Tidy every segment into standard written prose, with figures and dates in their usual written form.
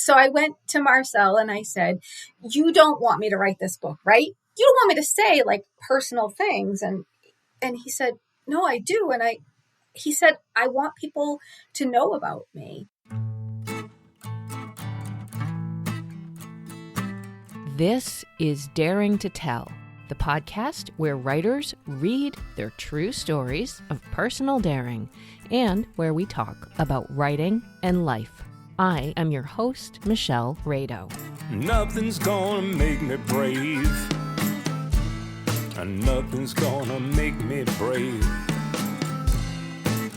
So I went to Marcel and I said, you don't want me to write this book, right? You don't want me to say like personal things. And he said, no, I do. And he said, I want people to know about me. This is Daring to Tell, the podcast where writers read their true stories of personal daring and where we talk about writing and life. I am your host, Michelle Rado. Nothing's gonna make me brave. And nothing's gonna make me brave.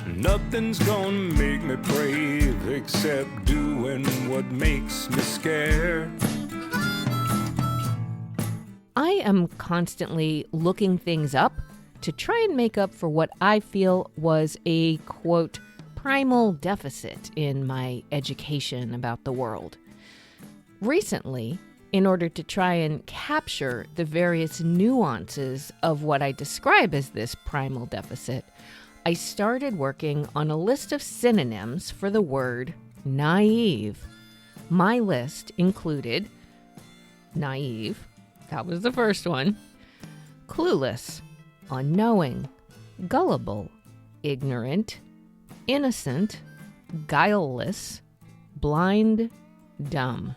Nothing's gonna make me brave except doing what makes me scared. I am constantly looking things up to try and make up for what I feel was a, quote, primal deficit in my education about the world. Recently, in order to try and capture the various nuances of what I describe as this primal deficit, I started working on a list of synonyms for the word naive. My list included naive, that was the first one, clueless, unknowing, gullible, ignorant, innocent, guileless, blind, dumb.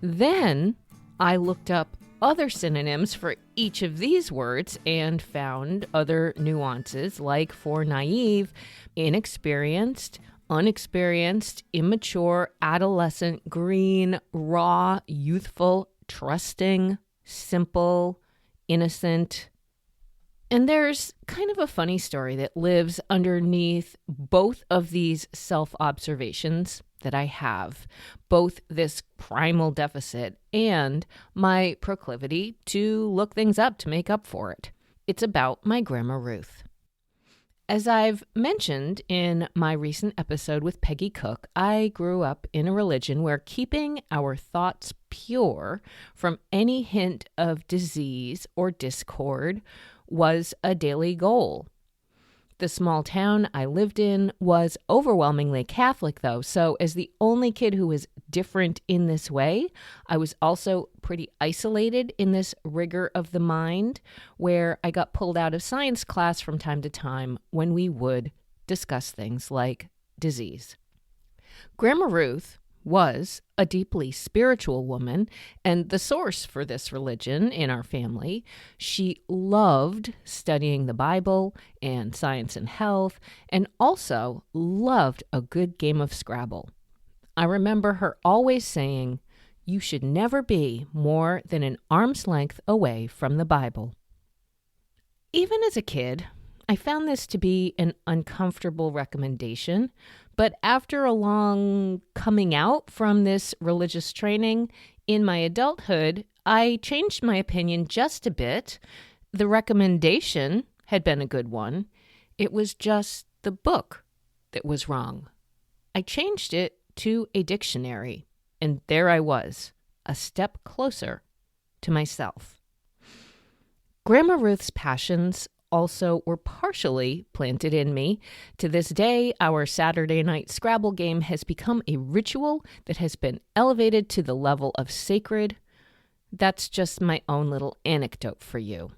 Then I looked up other synonyms for each of these words and found other nuances, like for naive, inexperienced, unexperienced, immature, adolescent, green, raw, youthful, trusting, simple, innocent. And there's kind of a funny story that lives underneath both of these self-observations that I have, both this primal deficit and my proclivity to look things up to make up for it. It's about my Grandma Ruth. As I've mentioned in my recent episode with Peggy Cook, I grew up in a religion where keeping our thoughts pure from any hint of disease or discord was a daily goal. The small town I lived in was overwhelmingly Catholic, though, so as the only kid who was different in this way, I was also pretty isolated in this rigor of the mind, where I got pulled out of science class from time to time when we would discuss things like disease. Grandma Ruth was a deeply spiritual woman and the source for this religion in our family. She loved studying the Bible and science and health, and also loved a good game of Scrabble. I remember her always saying, "You should never be more than an arm's length away from the Bible." Even as a kid, I found this to be an uncomfortable recommendation, but after a long coming out from this religious training in my adulthood, I changed my opinion just a bit. The recommendation had been a good one. It was just the book that was wrong. I changed it to a dictionary, and there I was, a step closer to myself. Grandma Ruth's passions also were partially planted in me. To this day, our Saturday night Scrabble game has become a ritual that has been elevated to the level of sacred. That's just my own little anecdote for you.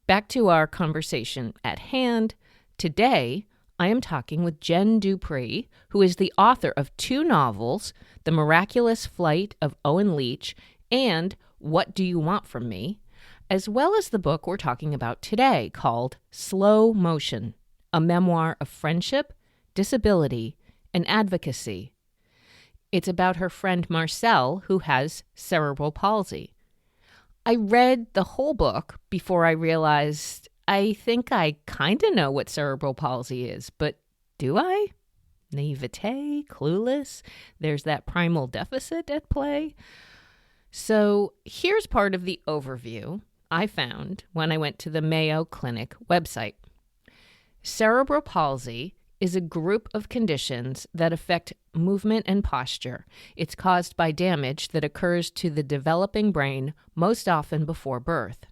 Back to our conversation at hand. Today, I am talking with Jen Dupree, who is the author of 2 novels, The Miraculous Flight of Owen Leach and What Do You Want From Me?, as well as the book we're talking about today called Slow Motion, a memoir of friendship, disability, and advocacy. It's about her friend Marcel, who has cerebral palsy. I read the whole book before I realized I think I kind of know what cerebral palsy is, but do I? Naivete, clueless, there's that primal deficit at play. So here's part of the overview I found when I went to the Mayo Clinic website. Cerebral palsy is a group of conditions that affect movement and posture. It's caused by damage that occurs to the developing brain, most often before birth.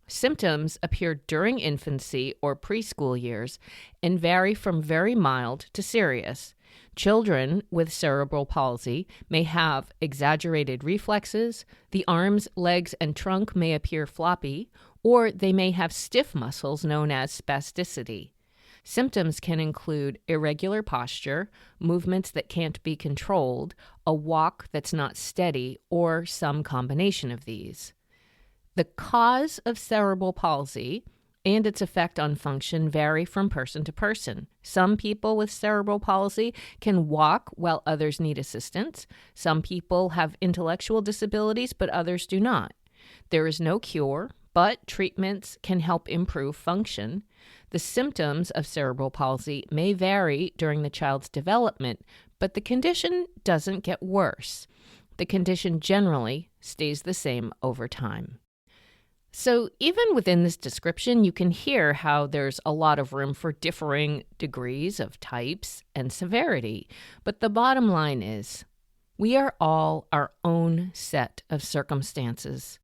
Symptoms appear during infancy or preschool years and vary from very mild to serious. Children with cerebral palsy may have exaggerated reflexes, the arms, legs, and trunk may appear floppy, or they may have stiff muscles known as spasticity. Symptoms can include irregular posture, movements that can't be controlled, a walk that's not steady, or some combination of these. The cause of cerebral palsy and its effect on function vary from person to person. Some people with cerebral palsy can walk while others need assistance. Some people have intellectual disabilities, but others do not. There is no cure, but treatments can help improve function. The symptoms of cerebral palsy may vary during the child's development, but the condition doesn't get worse. The condition generally stays the same over time. So even within this description, you can hear how there's a lot of room for differing degrees of types and severity. But the bottom line is, we are all our own set of circumstances.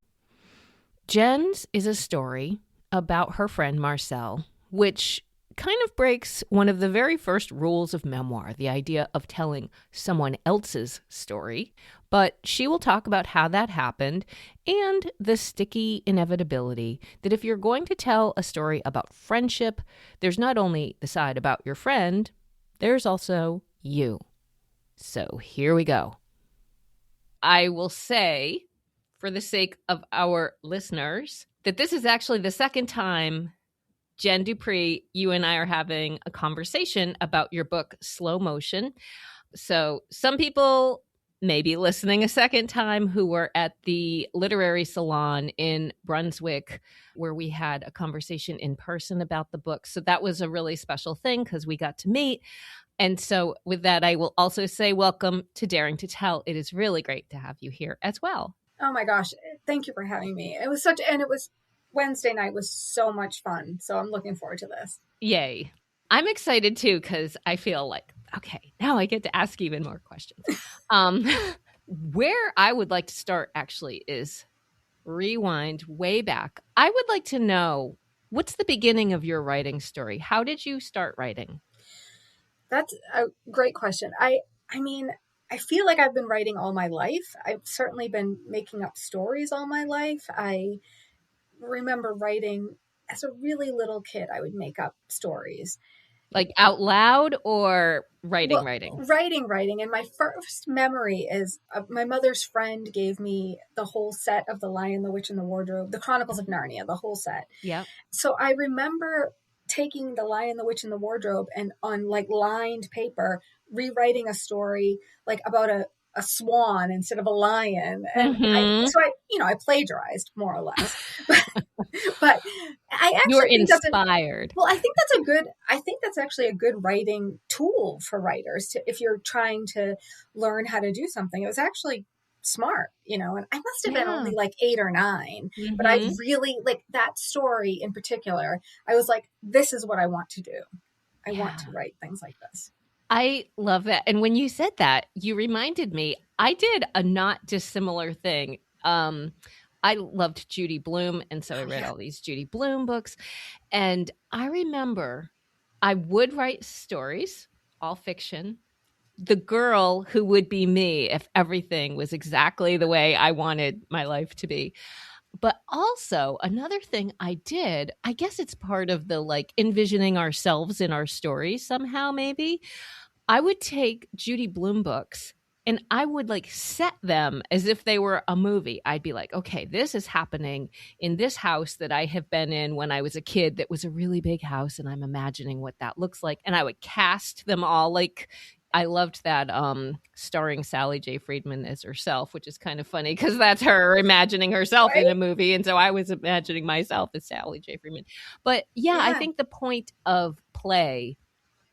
Jen's is a story about her friend Marcel, which kind of breaks one of the very first rules of memoir, the idea of telling someone else's story. But she will talk about how that happened and the sticky inevitability that if you're going to tell a story about friendship, there's not only the side about your friend, there's also you. So here we go. I will say, for the sake of our listeners, that this is actually the second time, Jen Dupree, you and I are having a conversation about your book, Slow Motion. So some people may be listening a second time who were at the literary salon in Brunswick, where we had a conversation in person about the book. So that was a really special thing because we got to meet. And so with that, I will also say welcome to Daring to Tell. It is really great to have you here as well. Oh my gosh. Thank you for having me. It was Wednesday night was so much fun. So I'm looking forward to this. Yay. I'm excited too, because I feel like, okay, now I get to ask even more questions. Where I would like to start actually is rewind way back. I would like to know, what's the beginning of your writing story? How did you start writing? That's a great question. I mean, I feel like I've been writing all my life. I've certainly been making up stories all my life. I remember writing as a really little kid. I would make up stories. Like out loud or writing? Writing. And my first memory is my mother's friend gave me the whole set of The Lion, the Witch, and the Wardrobe, the Chronicles of Narnia, the whole set. Yeah. So I remember taking The Lion, the Witch, and the Wardrobe and on like lined paper, rewriting a story like about a swan instead of a lion. And I plagiarized more or less, but I actually You're inspired. I think that's actually a good writing tool for writers if you're trying to learn how to do something. It was actually smart, and I must have been only like 8 or 9, but I really like that story in particular. I was like, this is what I want to do. I want to write things like this. I love that. And when you said that, you reminded me, I did a not dissimilar thing. I loved Judy Blume. And so I read all these Judy Blume books. And I remember I would write stories, all fiction. The girl who would be me if everything was exactly the way I wanted my life to be. But also another thing I did, I guess it's part of the like envisioning ourselves in our stories somehow, maybe. I would take Judy Blume books and I would like set them as if they were a movie. I'd be like, okay, this is happening in this house that I have been in when I was a kid that was a really big house, and I'm imagining what that looks like. And I would cast them all. Like, I loved that starring Sally J. Friedman as herself, which is kind of funny because that's her imagining herself in a movie. And so I was imagining myself as Sally J. Friedman. But yeah, I think the point of play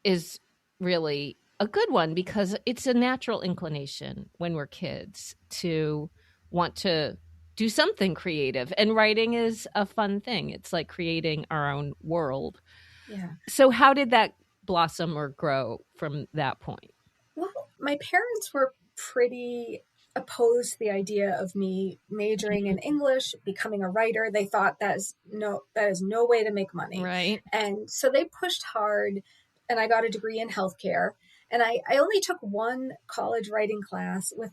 is really a good one because it's a natural inclination when we're kids to want to do something creative. And writing is a fun thing. It's like creating our own world. Yeah. So how did that blossom or grow from that point? Well, my parents were pretty opposed to the idea of me majoring in English, becoming a writer. They thought that is no way to make money. Right. And so they pushed hard, and I got a degree in healthcare. And I only took one college writing class with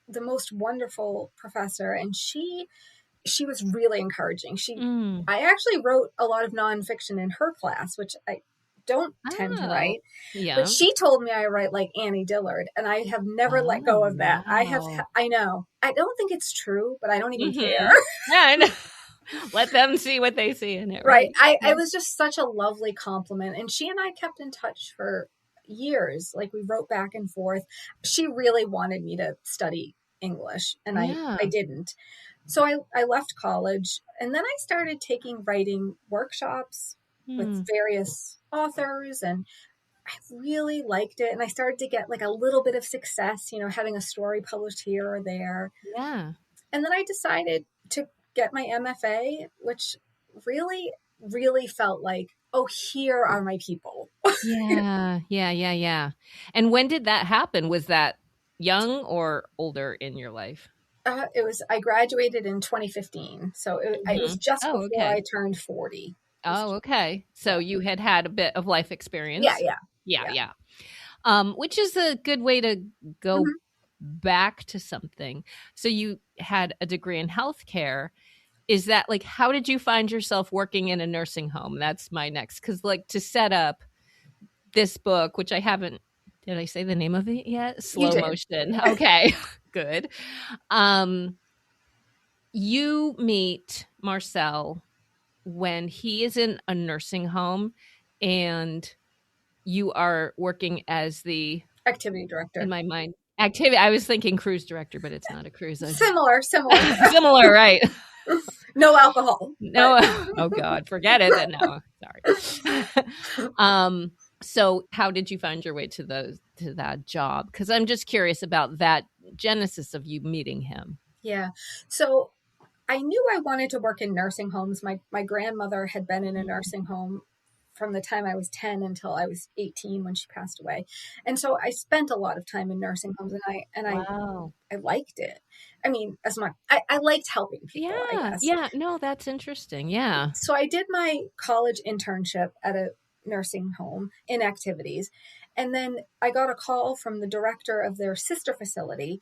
the most wonderful professor, and she was really encouraging. I actually wrote a lot of nonfiction in her class, which I don't tend to write. Yeah. But she told me I write like Annie Dillard, and I have never let go of that. Wow. I know. I don't think it's true, but I don't even care. Yeah, I know. Let them see what they see in it, Right. right? I was just such a lovely compliment. And she and I kept in touch for years. Like, we wrote back and forth. She really wanted me to study English, and I didn't. So I left college, and then I started taking writing workshops with various authors, and I really liked it. And I started to get like a little bit of success, having a story published here or there. Yeah. And then I decided to get my MFA, which really, really felt like, oh, here are my people. Yeah. And when did that happen? Was that young or older in your life? I graduated in 2015. So it was just before I turned 40. Oh, okay. So you had a bit of life experience. Yeah. Which is a good way to go back to something. So you had a degree in healthcare. Is that like, how did you find yourself working in a nursing home? That's my next, because like to set up this book, which I haven't, did I say the name of it yet? Slow Motion. Okay, good. You meet Marcel when he is in a nursing home and you are working as the activity director. In my mind, activity. I was thinking cruise director, but it's not a cruise. Similar, similar, right? No alcohol. No. Oh God, forget it. Then no, sorry. So how did you find your way to that job? Because I'm just curious about that genesis of you meeting him. Yeah. So I knew I wanted to work in nursing homes. My grandmother had been in a nursing home from the time I was 10 until I was 18 when she passed away. And so I spent a lot of time in nursing homes, and I liked it. I mean, I liked helping people, I guess. Yeah. No, that's interesting. Yeah. So I did my college internship at a nursing home in activities. And then I got a call from the director of their sister facility.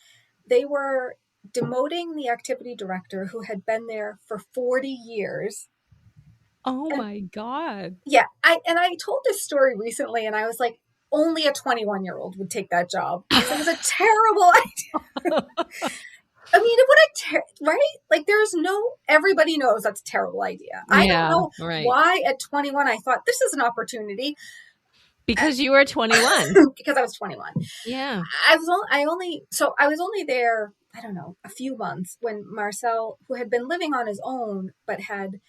They were demoting the activity director who had been there for 40 years. Oh my God. Yeah. I told this story recently, and I was like, only a 21-year-old would take that job. Because it was a terrible idea. I mean, right? Like, everybody knows that's a terrible idea. I don't know why at 21 I thought this is an opportunity. Because you were 21. Because I was 21. Yeah. I was only there, I don't know, a few months when Marcel, who had been living on his own, but had,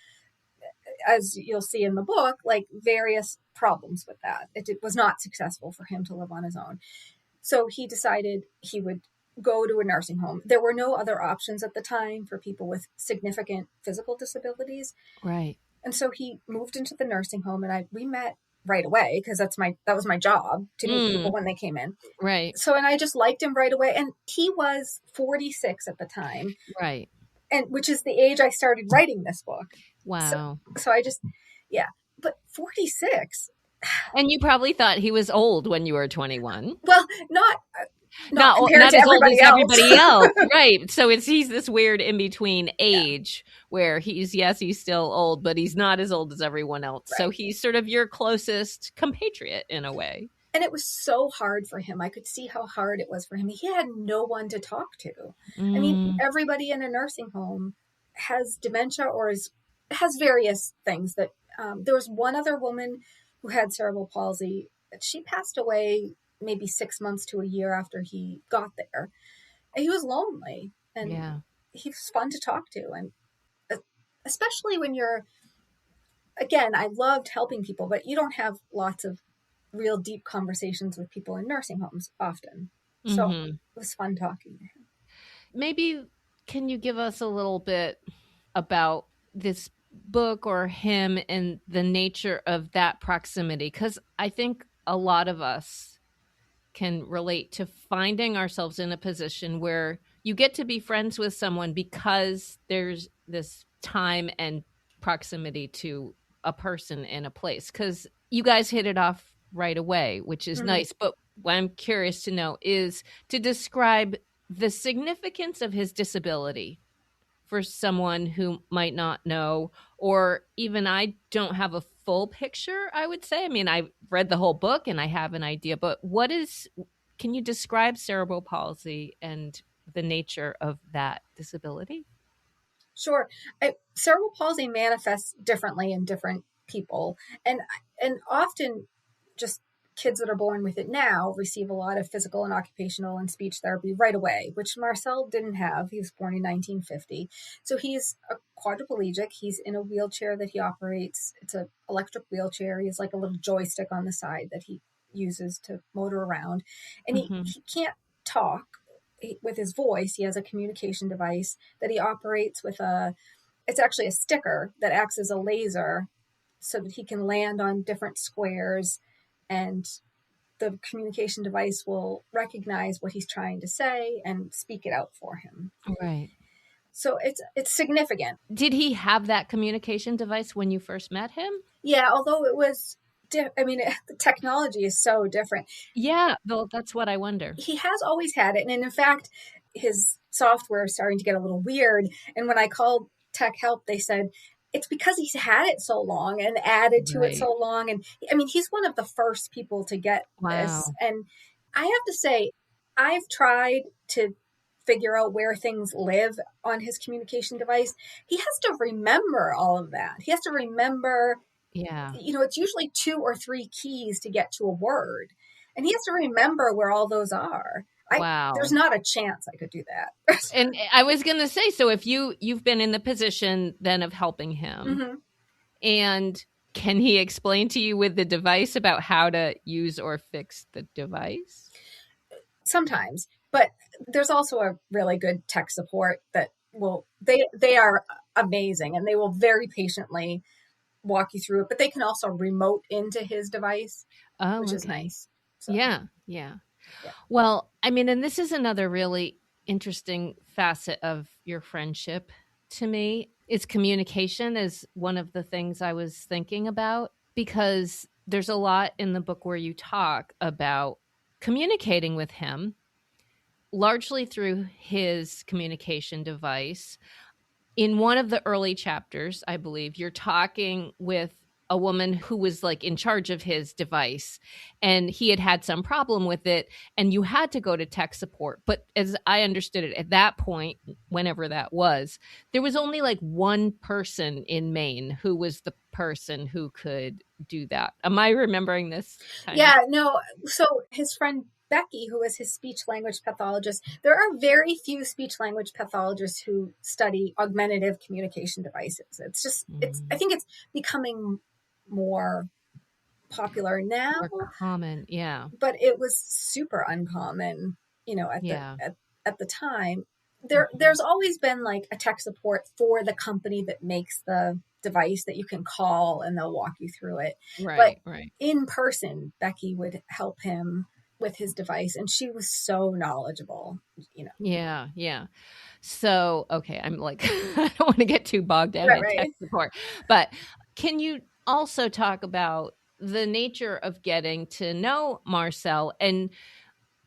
as you'll see in the book, like various problems with that. It was not successful for him to live on his own. So he decided he would go to a nursing home. There were no other options at the time for people with significant physical disabilities. Right. And so he moved into the nursing home, and we met right away because that was my job, to meet people when they came in. Right. So, and I just liked him right away. And he was 46 at the time. Right. And which is the age I started writing this book. Wow. So I just, but 46. And you probably thought he was old when you were 21. Well, not compared to as everybody old as else. everybody else. Right. So he's this weird in between age where he's still old, but he's not as old as everyone else. Right. So he's sort of your closest compatriot in a way. And it was so hard for him. I could see how hard it was for him. He had no one to talk to. I mean, everybody in a nursing home has dementia or has various things that there was one other woman who had cerebral palsy. She passed away maybe 6 months to a year after he got there. And he was lonely, and he was fun to talk to. And especially when again, I loved helping people, but you don't have lots of real deep conversations with people in nursing homes often. So it was fun talking to him. Maybe can you give us a little bit about this book or him and the nature of that proximity? Because I think a lot of us can relate to finding ourselves in a position where you get to be friends with someone because there's this time and proximity to a person in a place. Because you guys hit it off right away, which is nice. But what I'm curious to know is to describe the significance of his disability for someone who might not know, or even I don't have a full picture, I would say. I mean, I read the whole book and I have an idea, but can you describe cerebral palsy and the nature of that disability? Sure. Cerebral palsy manifests differently in different people, and often just kids that are born with it now receive a lot of physical and occupational and speech therapy right away, which Marcel didn't have. He was born in 1950. So he's a quadriplegic. He's in a wheelchair that he operates. It's an electric wheelchair. He has like a little joystick on the side that he uses to motor around. And he can't talk with his voice. He has a communication device that he operates with it's actually a sticker that acts as a laser so that he can land on different squares, and the communication device will recognize what he's trying to say and speak it out for him. Right. So it's significant. Did he have that communication device when you first met him? Yeah, although it was, the technology is so different. Yeah, well, that's what I wonder. He has always had it. And in fact, his software is starting to get a little weird. And when I called tech help, they said, it's because he's had it so long and added to it so long. And he's one of the first people to get this. And I have to say, I've tried to figure out where things live on his communication device. He has to remember all of that. He has to remember, it's usually 2 or 3 keys to get to a word. And he has to remember where all those are. There's not a chance I could do that. And I was going to say, so if you've been in the position then of helping him, and can he explain to you with the device about how to use or fix the device? Sometimes, but there's also a really good tech support that they are amazing, and they will very patiently walk you through it, but they can also remote into his device, which is nice. So. Yeah. Well, and this is another really interesting facet of your friendship to me. Is communication is one of the things I was thinking about, because there's a lot in the book where you talk about communicating with him, largely through his communication device. In one of the early chapters, I believe, you're talking with a woman who was like in charge of his device, and he had some problem with it, and you had to go to tech support. But as I understood it at that point, whenever that was, there was only like one person in Maine who was the person who could do that. Am I remembering this? No. So his friend Becky, who is his speech language pathologist, there are very few speech language pathologists who study augmentative communication devices. It's just, I think it's becoming more popular now. More common, yeah. But it was super uncommon, at the time. There's always been like a tech support for the company that makes the device that you can call and they'll walk you through it. Right. In person, Becky would help him with his device, and she was so knowledgeable, Yeah. So, okay, I'm like, I don't want to get too bogged down in tech support, but can you also talk about the nature of getting to know Marcel and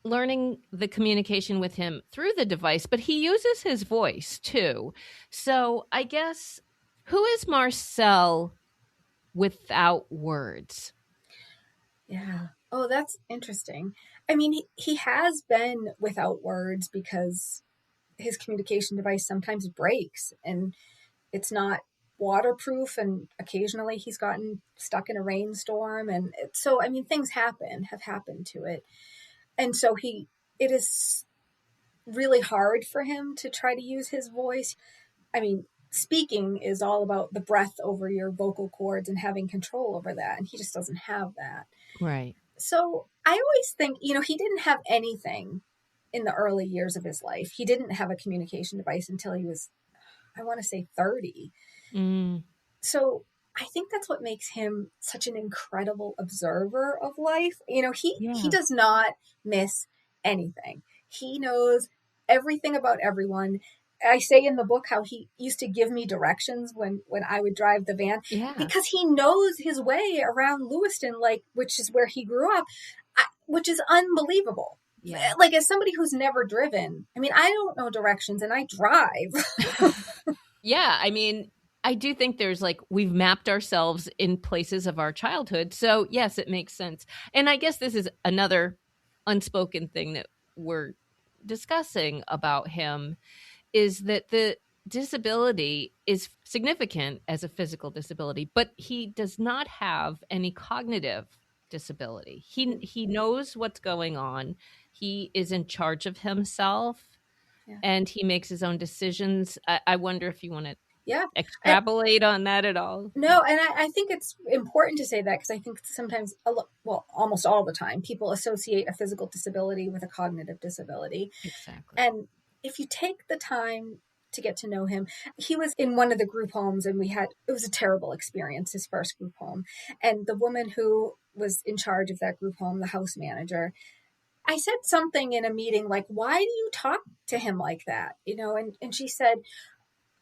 learning the communication with him through the device, but he uses his voice too. So I guess, who is Marcel without words? Yeah. Oh, that's interesting. He has been without words because his communication device sometimes breaks and it's not waterproof, and occasionally he's gotten stuck in a rainstorm, and things have happened to it, and so it is really hard for him to try to use his voice. Speaking is all about the breath over your vocal cords and having control over that, and he just doesn't have that. Right. So I always think, he didn't have anything in the early years of his life. He didn't have a communication device until he was, I want to say, 30. So I think that's what makes him such an incredible observer of life. He does not miss anything. He knows everything about everyone. I say in the book how he used to give me directions when I would drive the van, because he knows his way around Lewiston, which is where he grew up. which is unbelievable. Yeah. Like, as somebody who's never driven, I mean, I don't know directions and I drive. Yeah. I mean, I do think there's like, we've mapped ourselves in places of our childhood. So, yes, it makes sense. And I guess this is another unspoken thing that we're discussing about him is that the disability is significant as a physical disability, but he does not have any cognitive disability. He knows what's going on. He is in charge of himself. Yeah. And he makes his own decisions. I wonder if you want to Yeah. extrapolate on that at all. No, and I think it's important to say that because I think sometimes, well, almost all the time, people associate a physical disability with a cognitive disability. Exactly. And if you take the time to get to know him, he was in one of the group homes and it was a terrible experience, his first group home. And the woman who was in charge of that group home, the house manager, I said something in a meeting like, why do you talk to him like that? And she said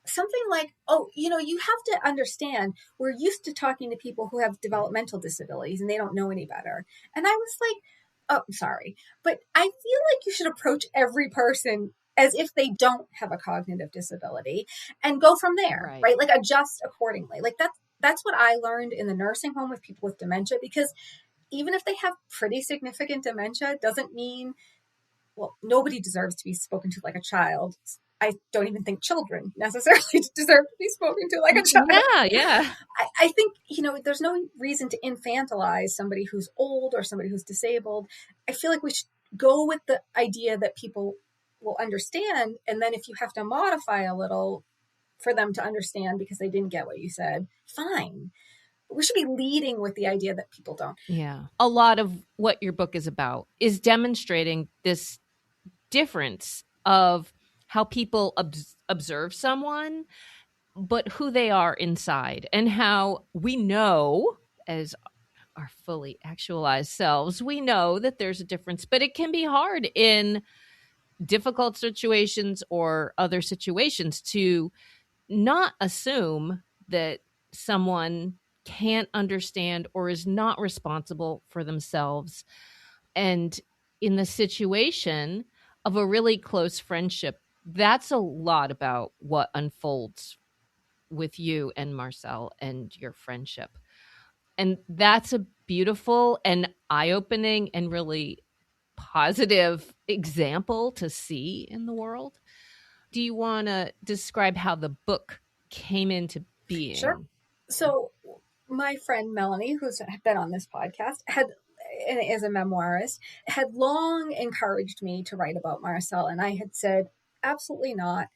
something like, oh, you have to understand, we're used to talking to people who have developmental disabilities and they don't know any better. And I was like, oh, I'm sorry, but I feel like you should approach every person as if they don't have a cognitive disability and go from there, right? Like, adjust accordingly. Like, that's what I learned in the nursing home with people with dementia, because even if they have pretty significant dementia, doesn't mean, well, nobody deserves to be spoken to like a child. I don't even think children necessarily deserve to be spoken to like a child. Yeah. I think, there's no reason to infantilize somebody who's old or somebody who's disabled. I feel like we should go with the idea that people will understand. And then if you have to modify a little for them to understand because they didn't get what you said, fine. We should be leading with the idea that people don't. Yeah. A lot of what your book is about is demonstrating this difference of how people observe someone, but who they are inside, and how we know as our fully actualized selves, we know that there's a difference, but it can be hard in difficult situations or other situations to not assume that someone can't understand or is not responsible for themselves. And in the situation of a really close friendship, that's a lot about what unfolds with you and Marcel and your friendship. And that's a beautiful and eye-opening and really positive example to see in the world. Do you want to describe how the book came into being? Sure. So my friend Melanie, who's been on this podcast, and is a memoirist, had long encouraged me to write about Marcel. And I had said, absolutely not.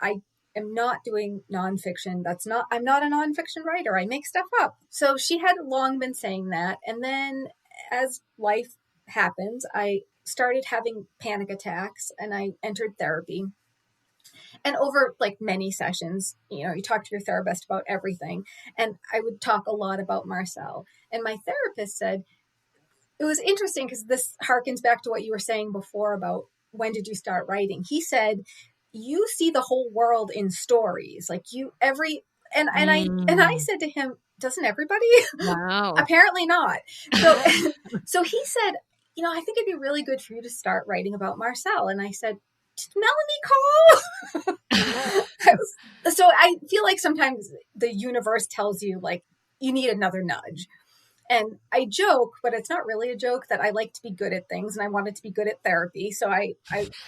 I am not doing nonfiction. I'm not a nonfiction writer. I make stuff up. So she had long been saying that. And then as life happens, I started having panic attacks and I entered therapy. And over like many sessions, you talk to your therapist about everything. And I would talk a lot about Marcel. And my therapist said, it was interesting because this harkens back to what you were saying before about when did you start writing? He said, you see the whole world in stories. Like and I said to him, doesn't everybody? Wow. Apparently not. So he said, I think it'd be really good for you to start writing about Marcel. And I said, did Melanie call? So I feel like sometimes the universe tells you like you need another nudge. And I joke, but it's not really a joke, that I like to be good at things and I wanted to be good at therapy. So I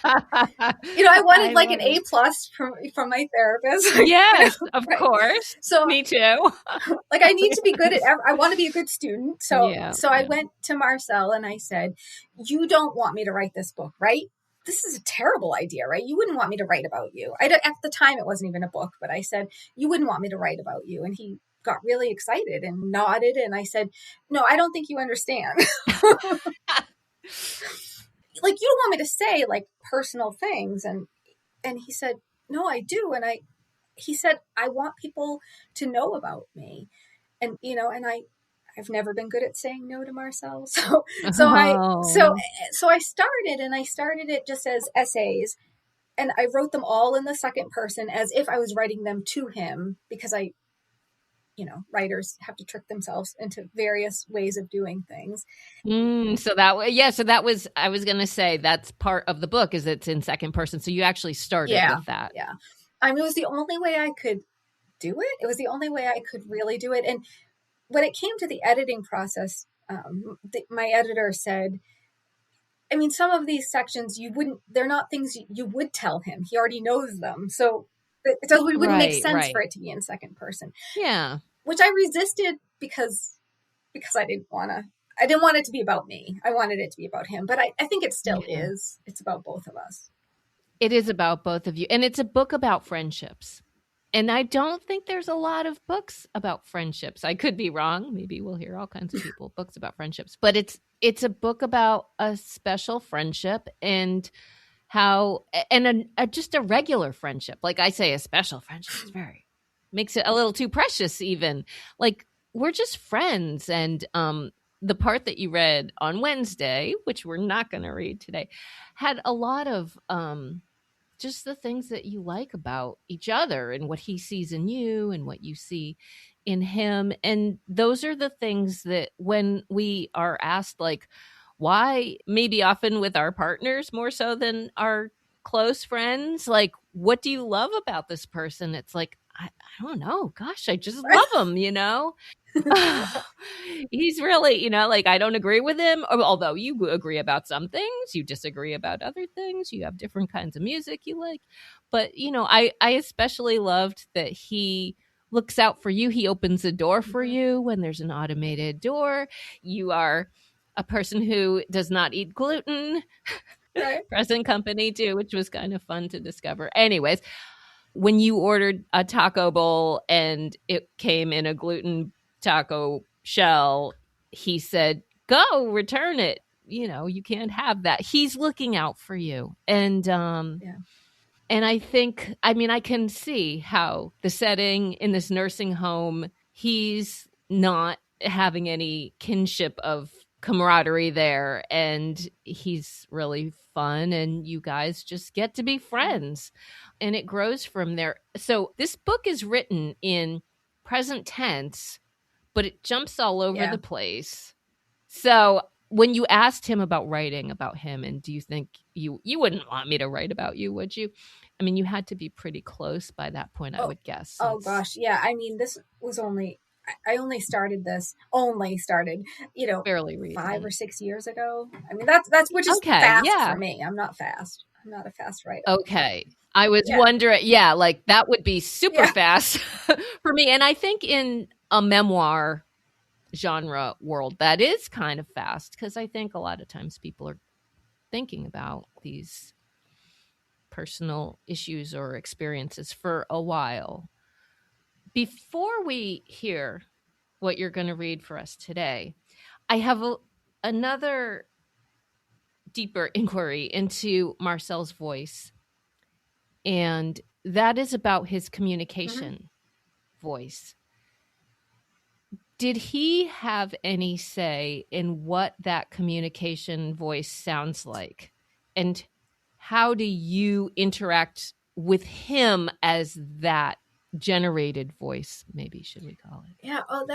wanted like an A+ from my therapist. Yes, of right. course. So me too. Like I need to be good I want to be a good student. So I went to Marcel and I said, you don't want me to write this book, right? This is a terrible idea, right? You wouldn't want me to write about you. At the time, it wasn't even a book, but I said, you wouldn't want me to write about you. And he got really excited and nodded. And I said, no, I don't think you understand. Like, you don't want me to say like personal things. And he said, no, I do. And he said, I want people to know about me. And, I've never been good at saying no to Marcel. So I started it just as essays, and I wrote them all in the second person as if I was writing them to him, because I writers have to trick themselves into various ways of doing things. So that was, I was going to say, that's part of the book, is it's in second person. So you actually started with that. Yeah. I mean, it was the only way I could do it. It was the only way I could really do it. And when it came to the editing process, my editor said, I mean, some of these sections they're not things you would tell him. He already knows them. So it wouldn't make sense for it to be in second person. Yeah. Which I resisted because I didn't want it to be about me. I wanted it to be about him. But I think it still is. It's about both of us. It is about both of you. And it's a book about friendships. And I don't think there's a lot of books about friendships. I could be wrong. Maybe we'll hear all kinds of people, books about friendships. But it's a book about a special friendship and how, and just a regular friendship. Like I say, a special friendship is makes it a little too precious even. Like, we're just friends. And the part that you read on Wednesday, which we're not going to read today, had a lot of just the things that you like about each other and what he sees in you and what you see in him. And those are the things that when we are asked, like, why, maybe often with our partners more so than our close friends, like, what do you love about this person? It's like, I don't know. Gosh, I just love him, He's really, like, I don't agree with him, although you agree about some things, you disagree about other things, you have different kinds of music you like. But, I especially loved that he looks out for you. He opens a door for you when there's an automated door. You are a person who does not eat gluten. Right. Present company too, which was kind of fun to discover. Anyways, when you ordered a taco bowl and it came in a gluten taco shell, he said, go return it. You can't have that. He's looking out for you. And and I think, I can see how the setting in this nursing home, he's not having any kinship of camaraderie there, and he's really fun, and you guys just get to be friends, and it grows from there. So this book is written in present tense, but it jumps all over the place. So when you asked him about writing about him, and do you think you wouldn't want me to write about you, would you? I mean, you had to be pretty close by that point, I would guess. Oh gosh, yeah. I mean, this was I only started, barely 5 or 6 years ago. I mean, that's which is fast for me. I'm not fast. I'm not a fast writer. Okay. I was wondering, like that would be super fast for me. And I think in a memoir genre world, that is kind of fast, because I think a lot of times people are thinking about these personal issues or experiences for a while. Before we hear what you're going to read for us today, I have another deeper inquiry into Marcel's voice, and that is about his communication voice. Did he have any say in what that communication voice sounds like? And how do you interact with him as that generated voice, maybe, should we call it? Yeah. Oh,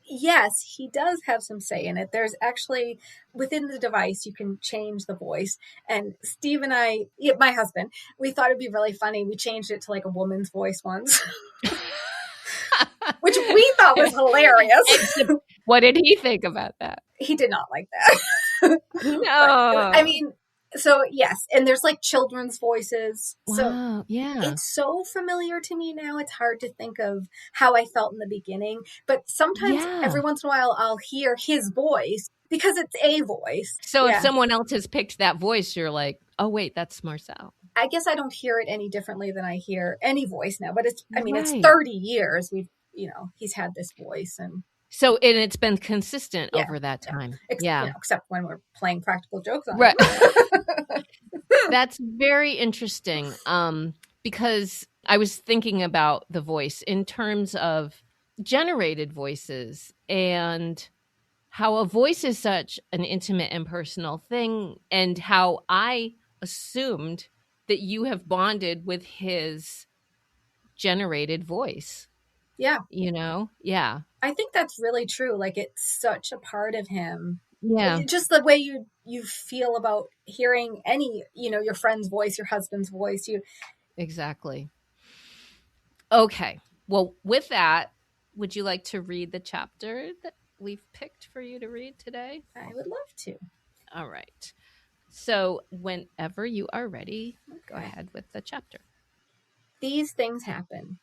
yes, he does have some say in it. There's actually, within the device, you can change the voice. And Steve and I, my husband, we thought it'd be really funny. We changed it to like a woman's voice once. Which we thought was hilarious. What did he think about that? He did not like that. No. But, I mean, so yes, and there's like children's voices. Wow, so it's so familiar to me now. It's hard to think of how I felt in the beginning. But sometimes every once in a while I'll hear his voice because it's a voice. So if someone else has picked that voice, you're like, oh wait, that's Marcel. I guess I don't hear it any differently than I hear any voice now. But it's 30 years he's had this voice. And so, and it's been consistent over that time. Except when we're playing practical jokes on it. That's very interesting, because I was thinking about the voice in terms of generated voices and how a voice is such an intimate and personal thing, and how I assumed that you have bonded with his generated voice. Yeah. Yeah. I think that's really true. Like it's such a part of him. Yeah, Just the way you feel about hearing any, your friend's voice, your husband's voice. exactly. Okay. Well, with that, would you like to read the chapter that we've picked for you to read today? I would love to. All right. So, whenever you are ready, go Okay. ahead with the chapter. These things happen.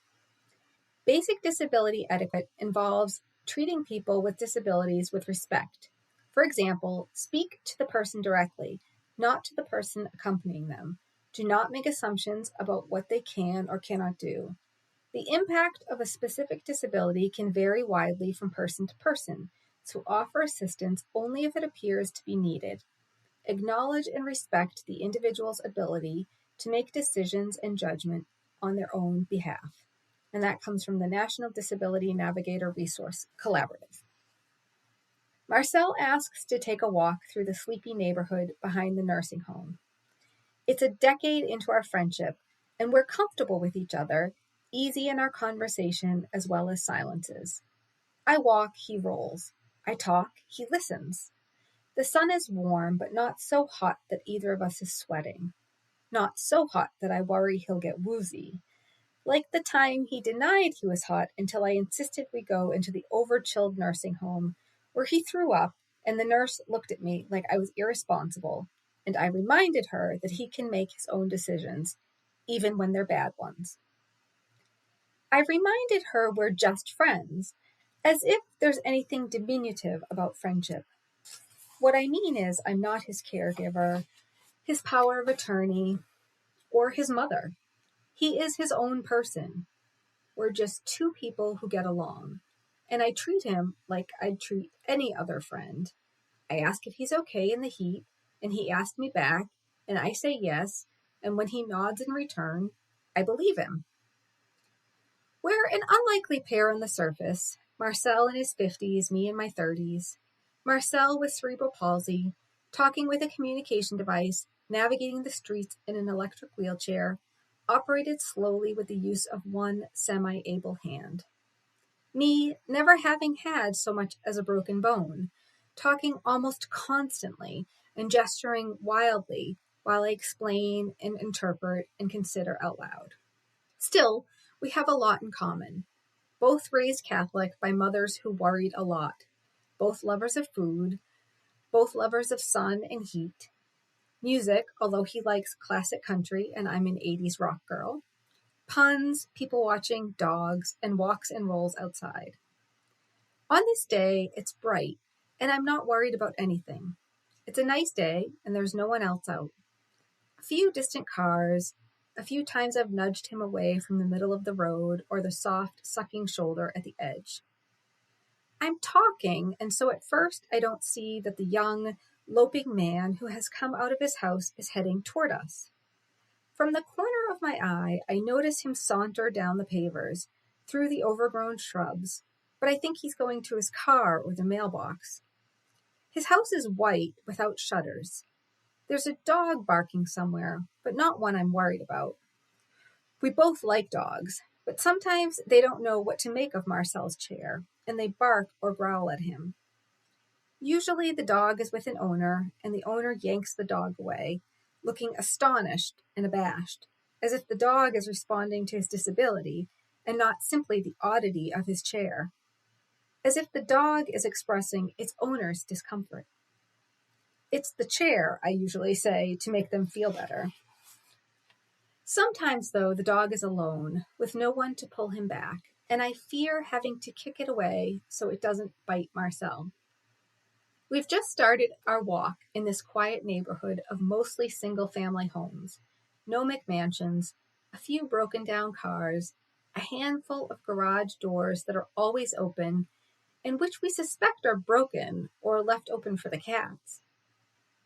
Basic disability etiquette involves treating people with disabilities with respect. For example, speak to the person directly, not to the person accompanying them. Do not make assumptions about what they can or cannot do. The impact of a specific disability can vary widely from person to person, so offer assistance only if it appears to be needed. Acknowledge and respect the individual's ability to make decisions and judgment on their own behalf. And that comes from the National Disability Navigator Resource Collaborative. Marcel asks to take a walk through the sleepy neighborhood behind the nursing home. It's a decade into our friendship, and we're comfortable with each other, easy in our conversation as well as silences. I walk, he rolls. I talk, he listens. The sun is warm, but not so hot that either of us is sweating. Not so hot that I worry he'll get woozy. Like the time he denied he was hot until I insisted we go into the over-chilled nursing home, where he threw up and the nurse looked at me like I was irresponsible, and I reminded her that he can make his own decisions, even when they're bad ones. I reminded her we're just friends, as if there's anything diminutive about friendship. What I mean is, I'm not his caregiver, his power of attorney, or his mother. He is his own person. We're just two people who get along. And I treat him like I'd treat any other friend. I ask if he's okay in the heat, and he asks me back, and I say yes, and when he nods in return, I believe him. We're an unlikely pair on the surface. Marcel in his 50s, me in my 30s. Marcel with cerebral palsy, talking with a communication device, navigating the streets in an electric wheelchair, operated slowly with the use of one semi-able hand. Me, never having had so much as a broken bone, talking almost constantly and gesturing wildly while I explain and interpret and consider out loud. Still, we have a lot in common. Both raised Catholic by mothers who worried a lot. Both lovers of food. Both lovers of sun and heat. Music, although he likes classic country and I'm an 80s rock girl. Puns, people watching, dogs, and walks and rolls outside. On this day, it's bright, and I'm not worried about anything. It's a nice day, and there's no one else out. A few distant cars. A few times I've nudged him away from the middle of the road or the soft, sucking shoulder at the edge. I'm talking, and so at first I don't see that the young, loping man who has come out of his house is heading toward us. From the corner of my eye, I notice him saunter down the pavers, through the overgrown shrubs, but I think he's going to his car or the mailbox. His house is white, without shutters. There's a dog barking somewhere, but not one I'm worried about. We both like dogs, but sometimes they don't know what to make of Marcel's chair, and they bark or growl at him. Usually the dog is with an owner, and the owner yanks the dog away, looking astonished and abashed, as if the dog is responding to his disability and not simply the oddity of his chair, as if the dog is expressing its owner's discomfort. It's the chair, I usually say, to make them feel better. Sometimes, though, the dog is alone, with no one to pull him back, and I fear having to kick it away so it doesn't bite Marcel. We've just started our walk in this quiet neighborhood of mostly single-family homes. No McMansions, a few broken-down cars, a handful of garage doors that are always open, and which we suspect are broken or left open for the cats.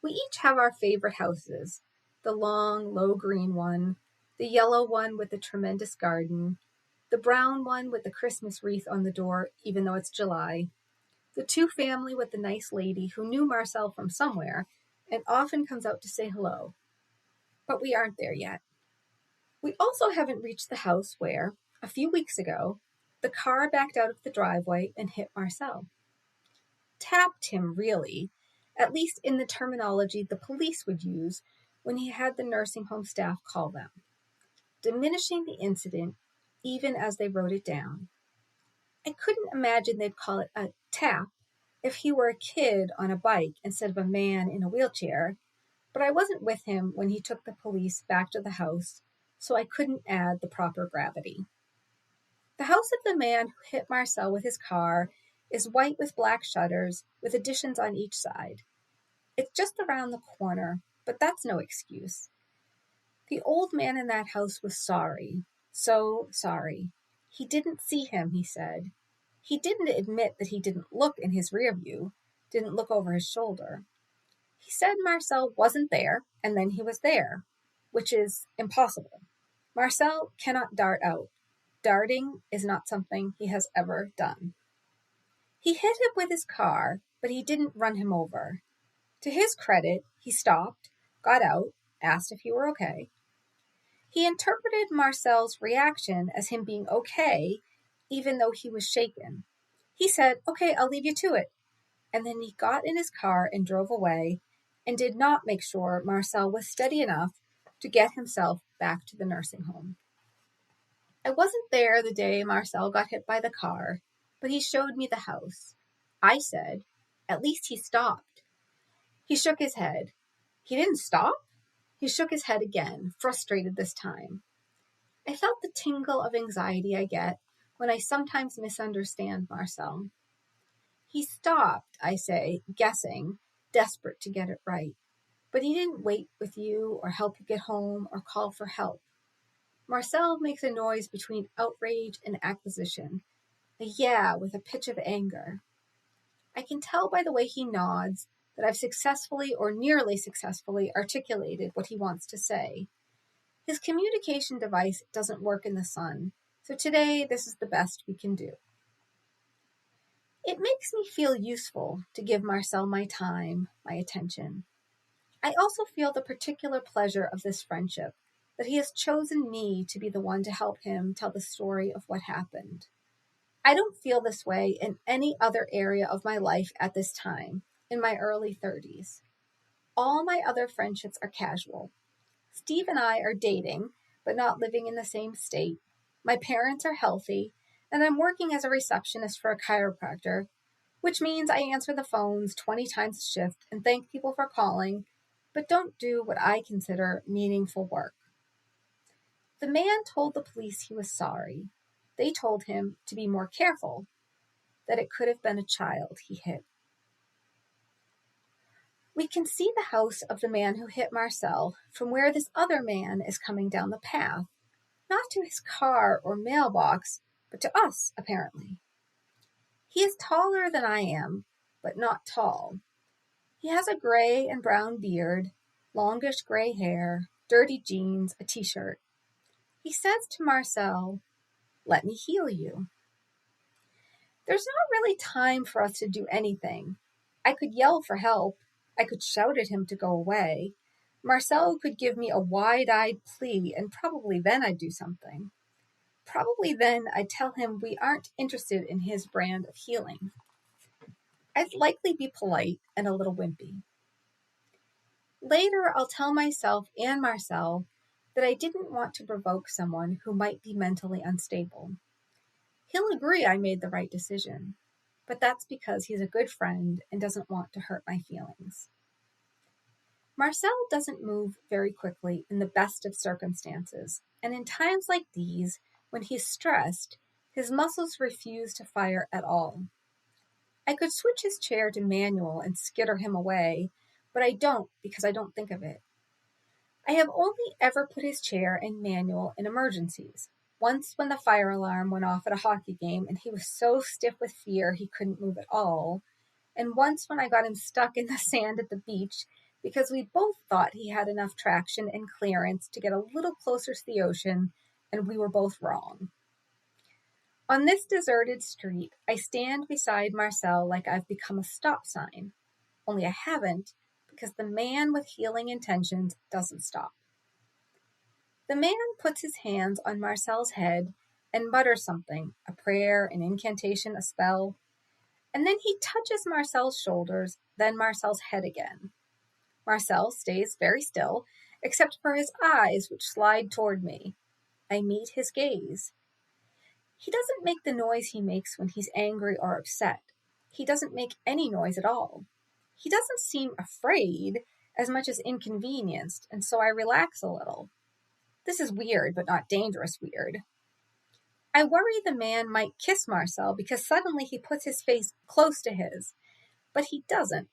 We each have our favorite houses, the long, low green one, the yellow one with the tremendous garden, the brown one with the Christmas wreath on the door, even though it's July, the two-family with the nice lady who knew Marcel from somewhere and often comes out to say hello. But we aren't there yet. We also haven't reached the house where, a few weeks ago, The car backed out of the driveway and hit Marcel. Tapped him, really, at least in the terminology the police would use when he had the nursing home staff call them, diminishing the incident even as they wrote it down. I couldn't imagine they'd call it a tap if he were a kid on a bike instead of a man in a wheelchair, but I wasn't with him when he took the police back to the house, so I couldn't add the proper gravity. The house of the man who hit Marcel with his car is white with black shutters with additions on each side. It's just around the corner, but that's no excuse. The old man in that house was sorry, so sorry. He didn't see him, he said. He didn't admit that he didn't look in his rear view, didn't look over his shoulder. He said Marcel wasn't there, and then he was there, which is impossible. Marcel cannot dart out. Darting is not something he has ever done. He hit him with his car, but he didn't run him over. To his credit, he stopped, got out, asked if he were okay. He interpreted Marcel's reaction as him being okay, even though he was shaken. He said, "Okay, I'll leave you to it." And then he got in his car and drove away and did not make sure Marcel was steady enough to get himself back to the nursing home. I wasn't there the day Marcel got hit by the car, but he showed me the house. I said, "At least he stopped." He shook his head. He didn't stop? He shook his head again, frustrated this time. I felt the tingle of anxiety I get when I sometimes misunderstand Marcel. He stopped, I say, guessing, desperate to get it right. But he didn't wait with you or help you get home or call for help. Marcel makes a noise between outrage and acquisition, a yeah with a pitch of anger. I can tell by the way he nods that I've successfully or nearly successfully articulated what he wants to say. His communication device doesn't work in the sun, so today this is the best we can do. It makes me feel useful to give Marcel my time, my attention. I also feel the particular pleasure of this friendship, that he has chosen me to be the one to help him tell the story of what happened. I don't feel this way in any other area of my life at this time, in my early 30s. All my other friendships are casual. Steve and I are dating, but not living in the same state. My parents are healthy, and I'm working as a receptionist for a chiropractor, which means I answer the phones 20 times a shift and thank people for calling, but don't do what I consider meaningful work. The man told the police he was sorry. They told him to be more careful, that it could have been a child he hit. We can see the house of the man who hit Marcel from where this other man is coming down the path, not to his car or mailbox, but to us, apparently. He is taller than I am, but not tall. He has a gray and brown beard, longish gray hair, dirty jeans, a t-shirt. He says to Marcel, "Let me heal you." There's not really time for us to do anything. I could yell for help. I could shout at him to go away. Marcel could give me a wide-eyed plea, and probably then I'd do something. Probably then I'd tell him we aren't interested in his brand of healing. I'd likely be polite and a little wimpy. Later, I'll tell myself and Marcel that I didn't want to provoke someone who might be mentally unstable. He'll agree I made the right decision, but that's because he's a good friend and doesn't want to hurt my feelings. Marcel doesn't move very quickly in the best of circumstances, and in times like these, when he's stressed, his muscles refuse to fire at all. I could switch his chair to manual and skitter him away, but I don't because I don't think of it. I have only ever put his chair in manual in emergencies. Once when the fire alarm went off at a hockey game and he was so stiff with fear he couldn't move at all, and once when I got him stuck in the sand at the beach because we both thought he had enough traction and clearance to get a little closer to the ocean, and we were both wrong. On this deserted street, I stand beside Marcel like I've become a stop sign, only I haven't, because the man with healing intentions doesn't stop. The man puts his hands on Marcel's head and mutters something, a prayer, an incantation, a spell. And then he touches Marcel's shoulders, then Marcel's head again. Marcel stays very still, except for his eyes, which slide toward me. I meet his gaze. He doesn't make the noise he makes when he's angry or upset. He doesn't make any noise at all. He doesn't seem afraid as much as inconvenienced, and so I relax a little. This is weird, but not dangerous weird. I worry the man might kiss Marcel because suddenly he puts his face close to his, but he doesn't.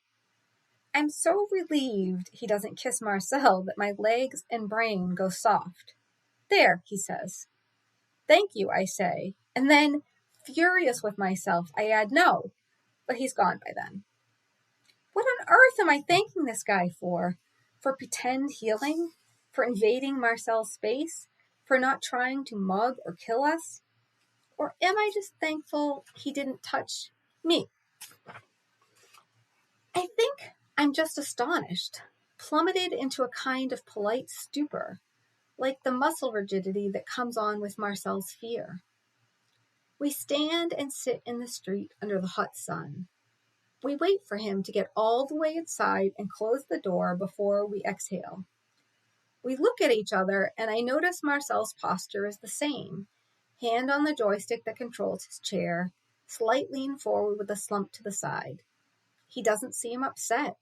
I'm so relieved he doesn't kiss Marcel that my legs and brain go soft. There, he says. Thank you, I say, and then, furious with myself, I add no, but he's gone by then. What on earth am I thanking this guy for? For pretend healing? For invading Marcel's space? For not trying to mug or kill us? Or am I just thankful he didn't touch me? I think I'm just astonished, plummeted into a kind of polite stupor, like the muscle rigidity that comes on with Marcel's fear. We stand and sit in the street under the hot sun. We wait for him to get all the way inside and close the door before we exhale. We look at each other, and I notice Marcel's posture is the same. Hand on the joystick that controls his chair, slight lean forward with a slump to the side. He doesn't seem upset.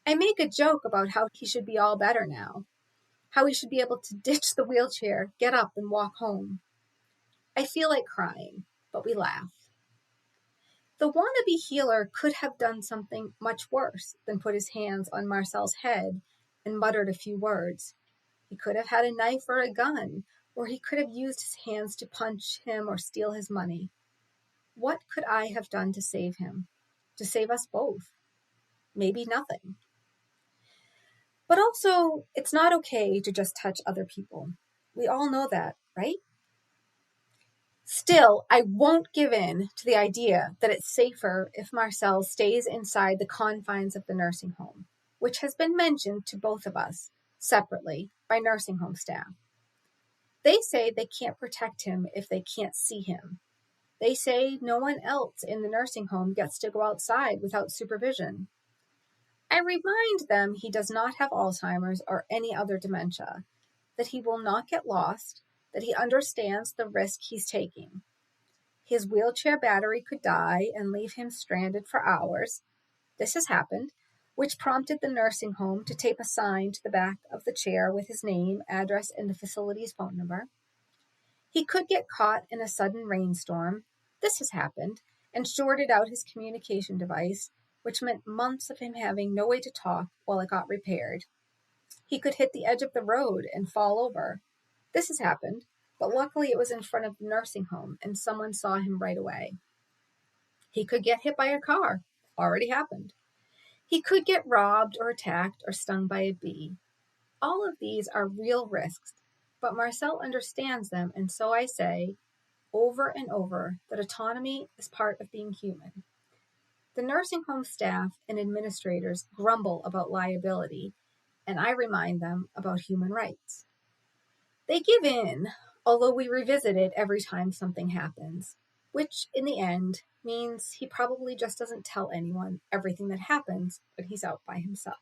I make a joke about how he should be all better now, how he should be able to ditch the wheelchair, get up, and walk home. I feel like crying, but we laugh. The wannabe healer could have done something much worse than put his hands on Marcel's head and muttered a few words. He could have had a knife or a gun, or he could have used his hands to punch him or steal his money. What could I have done to save him? To save us both? Maybe nothing. But also, it's not okay to just touch other people. We all know that, right? Still, I won't give in to the idea that it's safer if Marcel stays inside the confines of the nursing home, which has been mentioned to both of us separately by nursing home staff. They say they can't protect him if they can't see him. They say no one else in the nursing home gets to go outside without supervision. I remind them he does not have Alzheimer's or any other dementia, that he will not get lost, that he understands the risk he's taking. His wheelchair battery could die and leave him stranded for hours. This has happened, which prompted the nursing home to tape a sign to the back of the chair with his name, address, and the facility's phone number. He could get caught in a sudden rainstorm. This has happened, and shorted out his communication device, which meant months of him having no way to talk while it got repaired. He could hit the edge of the road and fall over. This has happened, but luckily it was in front of the nursing home and someone saw him right away. He could get hit by a car. Already happened. He could get robbed or attacked or stung by a bee. All of these are real risks, but Marcel understands them, and so I say, over and over, that autonomy is part of being human. The nursing home staff and administrators grumble about liability, and I remind them about human rights. They give in, although we revisit it every time something happens, which in the end means he probably just doesn't tell anyone everything that happens when he's out by himself.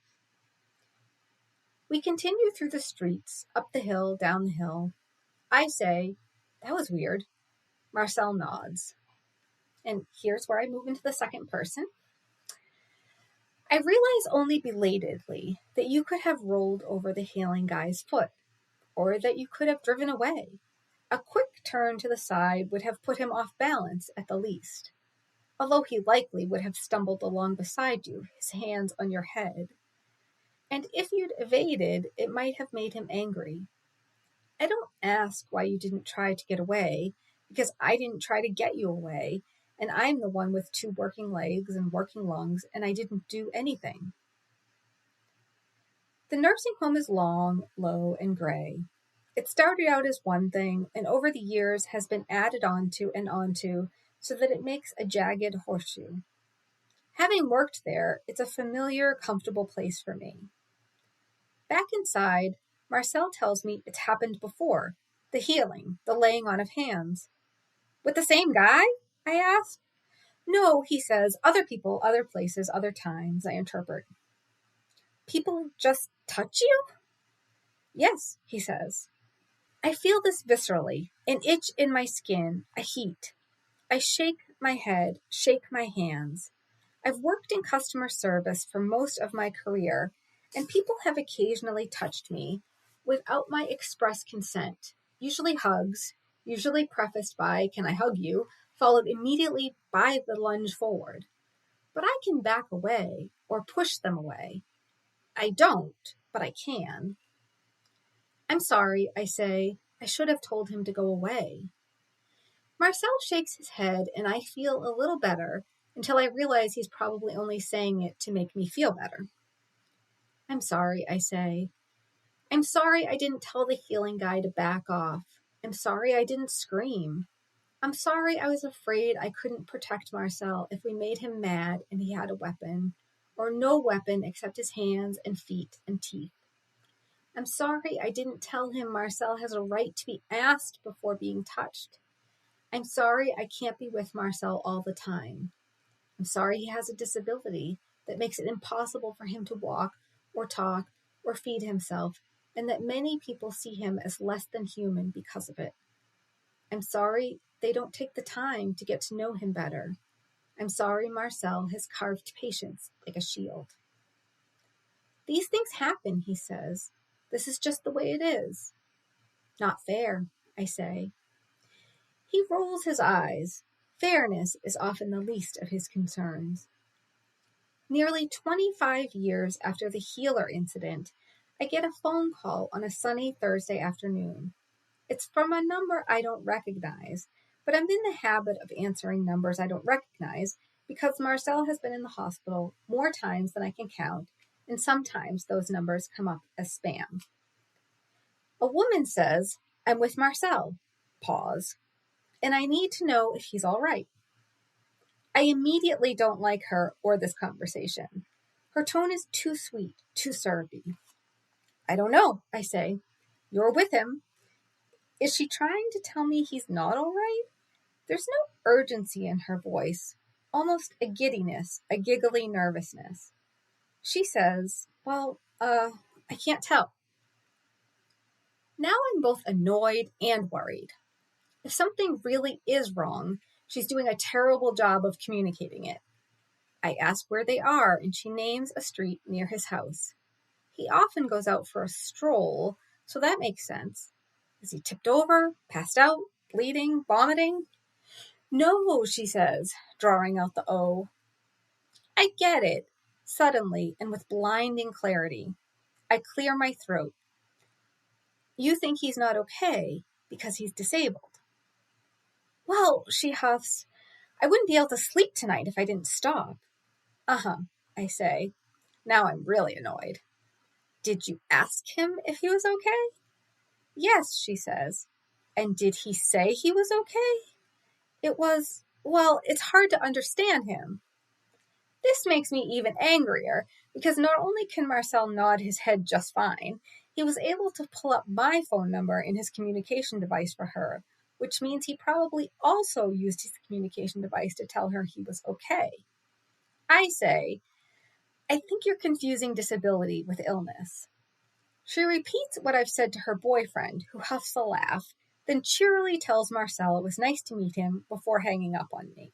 We continue through the streets, up the hill, down the hill. I say, that was weird. Marcel nods. And here's where I move into the second person. I realize only belatedly that you could have rolled over the hailing guy's foot, or that you could have driven away. A quick turn to the side would have put him off balance at the least, although he likely would have stumbled along beside you, his hands on your head. And if you'd evaded, it might have made him angry. I don't ask why you didn't try to get away, because I didn't try to get you away, and I'm the one with 2 working legs and working lungs, and I didn't do anything. The nursing home is long, low, and gray. It started out as one thing, and over the years has been added onto and onto, so that it makes a jagged horseshoe. Having worked there, it's a familiar, comfortable place for me. Back inside, Marcel tells me it's happened before, The healing, the laying on of hands. With the same guy? I asked. No, he says, other people, other places, other times, I interpret. People just touch you? Yes, he says. I feel this viscerally, an itch in my skin, a heat. I shake my head, shake my hands. I've worked in customer service for most of my career, and people have occasionally touched me without my express consent. Usually hugs, usually prefaced by, "Can I hug you?" followed immediately by the lunge forward. But I can back away or push them away. I don't, but I can. I'm sorry, I say. I should have told him to go away. Marcel shakes his head, and I feel a little better until I realize he's probably only saying it to make me feel better. I'm sorry, I say. I'm sorry I didn't tell the healing guy to back off. I'm sorry I didn't scream. I'm sorry I was afraid I couldn't protect Marcel if we made him mad and he had a weapon, or no weapon except his hands and feet and teeth. I'm sorry I didn't tell him Marcel has a right to be asked before being touched. I'm sorry I can't be with Marcel all the time. I'm sorry he has a disability that makes it impossible for him to walk or talk or feed himself, and that many people see him as less than human because of it. I'm sorry they don't take the time to get to know him better. I'm sorry Marcel has carved patience like a shield. These things happen, he says. This is just the way it is. Not fair, I say. He rolls his eyes. Fairness is often the least of his concerns. Nearly 25 years after the Healer incident, I get a phone call on a sunny Thursday afternoon. It's from a number I don't recognize, but I'm in the habit of answering numbers I don't recognize because Marcel has been in the hospital more times than I can count, and sometimes those numbers come up as spam. A woman says, "I'm with Marcel." Pause. And I need to know if he's all right. I immediately don't like her or this conversation. Her tone is too sweet, too syrupy. I don't know, I say. You're with him. Is she trying to tell me he's not all right? There's no urgency in her voice, almost a giddiness, a giggly nervousness. She says, well, I can't tell. Now I'm both annoyed and worried. If something really is wrong, she's doing a terrible job of communicating it. I ask where they are, and she names a street near his house. He often goes out for a stroll, so that makes sense. Is he tipped over, passed out, bleeding, vomiting? No, she says, drawing out the O. I get it, suddenly and with blinding clarity. I clear my throat. You think he's not okay because he's disabled. Well, she huffs, I wouldn't be able to sleep tonight if I didn't stop. Uh-huh, I say. Now I'm really annoyed. Did you ask him if he was okay? Yes, she says. And did he say he was okay? It was, well, it's hard to understand him. This makes me even angrier because not only can Marcel nod his head just fine, he was able to pull up my phone number in his communication device for her, which means he probably also used his communication device to tell her he was okay. I say, I think you're confusing disability with illness. She repeats what I've said to her boyfriend, who huffs a laugh, then cheerily tells Marcel it was nice to meet him before hanging up on me.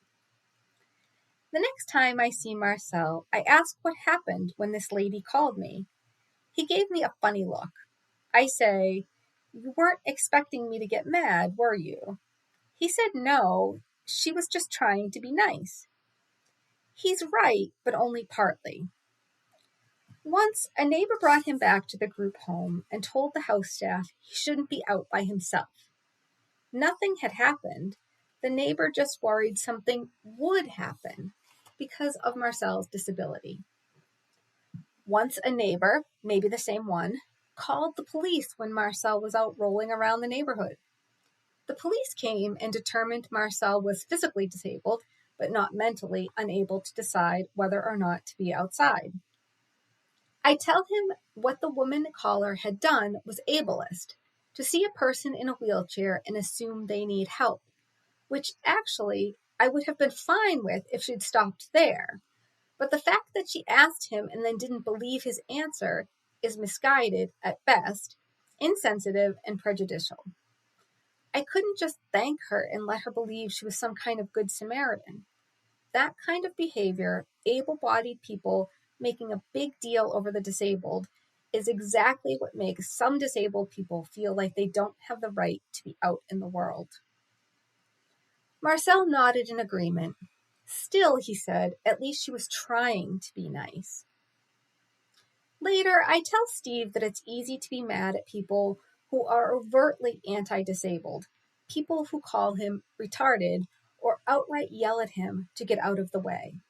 The next time I see Marcel, I ask what happened when this lady called me. He gave me a funny look. I say, you weren't expecting me to get mad, were you? He said no, she was just trying to be nice. He's right, but only partly. Once, a neighbor brought him back to the group home and told the house staff he shouldn't be out by himself. Nothing had happened. The neighbor just worried something would happen because of Marcel's disability. Once a neighbor, maybe the same one, called the police when Marcel was out rolling around the neighborhood. The police came and determined Marcel was physically disabled, but not mentally unable to decide whether or not to be outside. I tell him what the woman caller had done was ableist, to see a person in a wheelchair and assume they need help, which actually I would have been fine with if she'd stopped there. But the fact that she asked him and then didn't believe his answer is misguided at best, insensitive, and prejudicial. I couldn't just thank her and let her believe she was some kind of good Samaritan. That kind of behavior, able-bodied people making a big deal over the disabled, is exactly what makes some disabled people feel like they don't have the right to be out in the world. Marcel nodded in agreement. Still, he said, at least she was trying to be nice. Later, I tell Steve that it's easy to be mad at people who are overtly anti-disabled, people who call him retarded or outright yell at him to get out of the way.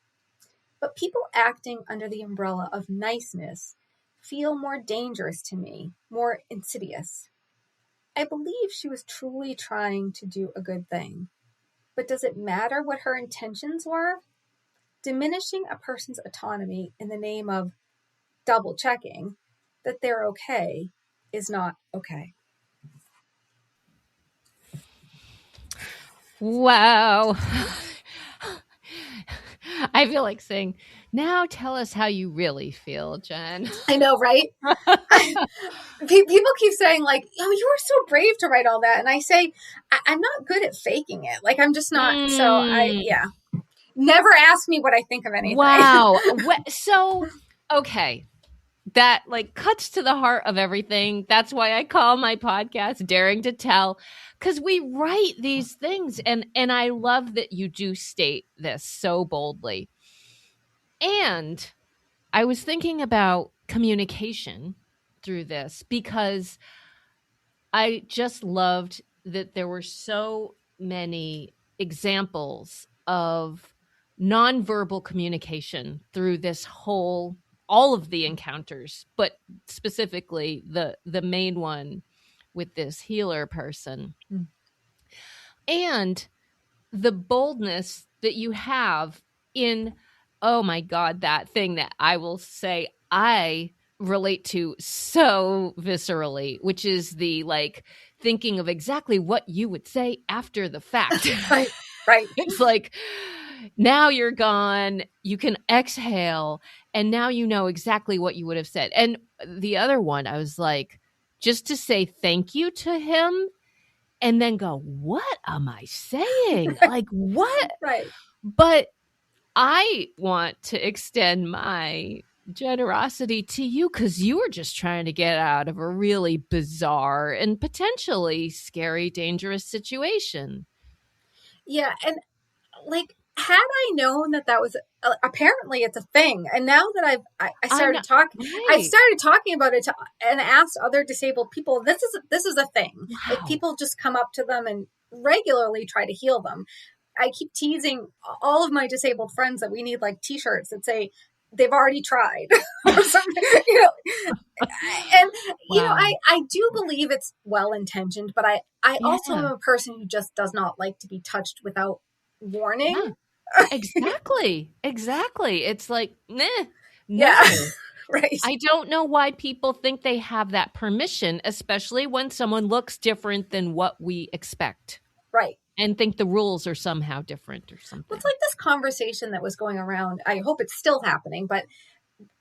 But people acting under the umbrella of niceness feel more dangerous to me, more insidious. I believe she was truly trying to do a good thing. But does it matter what her intentions were? Diminishing a person's autonomy in the name of double checking that they're okay is not okay. Wow. I feel like saying, now tell us how you really feel, Jen. I know, right? People keep saying like, oh, you were so brave to write all that. And I say, I'm not good at faking it. Like, I'm just not. So yeah. Never ask me what I think of anything. Wow. So, okay. That like cuts to the heart of everything. That's why I call my podcast Daring to Tell, because we write these things. And I love that you do state this so boldly. And I was thinking about communication through this because I just loved that there were so many examples of nonverbal communication through this whole, all of the encounters, but specifically the main one with this healer person. Mm. And the boldness that you have in, oh my God, that thing that I will say I relate to so viscerally, which is the like thinking of exactly what you would say after the fact. Right. It's like, now you're gone, you can exhale, and now you know exactly what you would have said. And the other one, I was like, just to say thank you to him and then go, what am I saying? Like, what? Right. But I want to extend my generosity to you because you were just trying to get out of a really bizarre and potentially scary, dangerous situation. Yeah. And like, had I known that was apparently it's a thing, and now that I started talking, right. I started talking about it and asked other disabled people. This is a thing. Wow. Like, people just come up to them and regularly try to heal them. I keep teasing all of my disabled friends that we need like T-shirts that say they've already tried or something, you know. And you know, I do believe it's well intentioned, but I also am a person who just does not like to be touched without warning. Yeah. Exactly. It's like, nah, no. Yeah. Right. I don't know why people think they have that permission, especially when someone looks different than what we expect. Right. And think the rules are somehow different or something. Well, it's like this conversation that was going around. I hope it's still happening, but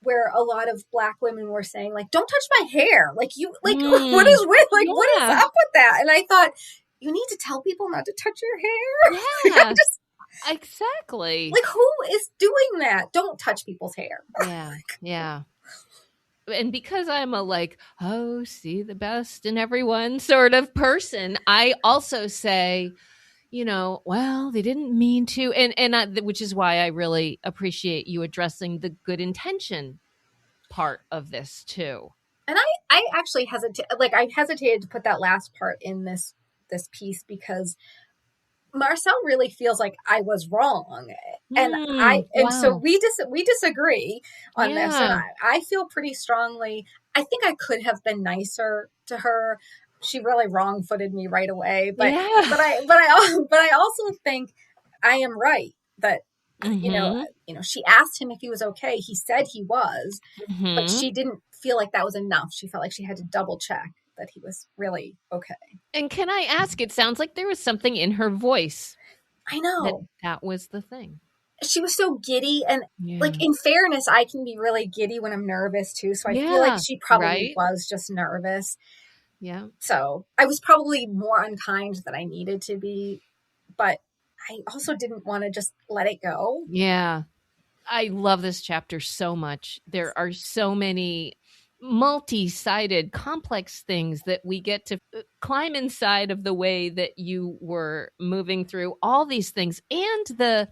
where a lot of Black women were saying, like, don't touch my hair. Like, you, like, what is up with that? And I thought, you need to tell people not to touch your hair. Yeah. Exactly. Like, who is doing that? Don't touch people's hair. Yeah. And because I'm a like, oh, see the best in everyone sort of person, I also say, you know, well, they didn't mean to. And which is why I really appreciate you addressing the good intention part of this too. And I actually hesitated to put that last part in this piece because Marcel really feels like I was wrong. And so we disagree on this. And I feel pretty strongly. I think I could have been nicer to her. She really wrong-footed me right away. But I also think I am right that you know, she asked him if he was okay. He said he was, but she didn't feel like that was enough. She felt like she had to double check. that he was really okay. And can I ask, it sounds like there was something in her voice. I know. That was the thing. She was so giddy, and like, Yeah. in fairness, I can be really giddy when I'm nervous too. So I feel like Yeah, she probably right? was just nervous. Yeah. So I was probably more unkind than I needed to be, but I also didn't want to just let it go. Yeah. I love this chapter so much. There are so many multi-sided, complex things that we get to climb inside of the way that you were moving through all these things, and the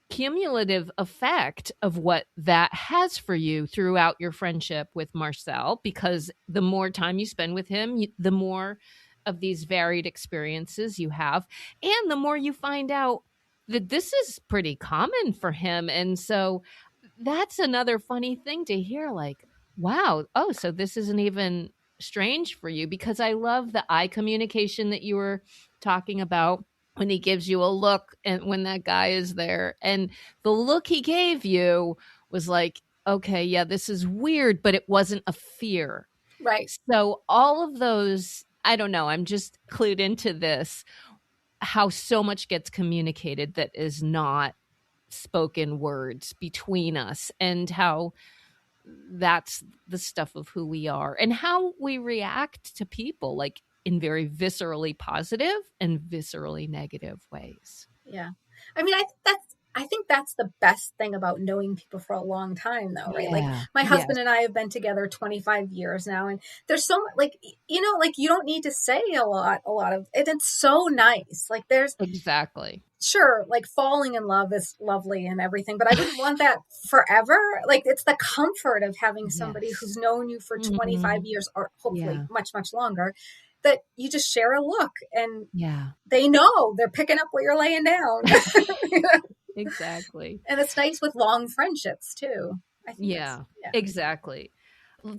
cumulative effect of what that has for you throughout your friendship with Marcel, because the more time you spend with him, the more of these varied experiences you have, and the more you find out that this is pretty common for him. And so that's another funny thing to hear, like, wow, oh, so this isn't even strange for you, because I love the eye communication that you were talking about when he gives you a look and when that guy is there. And the look he gave you was like, okay, yeah, this is weird, but it wasn't a fear. Right. So all of those, I don't know, I'm just clued into this, how so much gets communicated that is not spoken words between us, and how that's the stuff of who we are and how we react to people, like in very viscerally positive and viscerally negative ways. Yeah. I mean, I think that's the best thing about knowing people for a long time, though, right? Like, Yeah. my Yes. husband and I have been together 25 years now, and there's so much, like, you know, like, you don't need to say a lot of it. It's so nice. Like, there's Exactly. sure, like, falling in love is lovely and everything, but I wouldn't want that forever. Like, it's the comfort of having somebody Yes. who's known you for 25 Mhm. years, or hopefully Yeah. much, much longer, that you just share a look and Yeah. they know they're picking up what you're laying down. Exactly. And it's nice with long friendships too. I think Yeah. yeah. Exactly.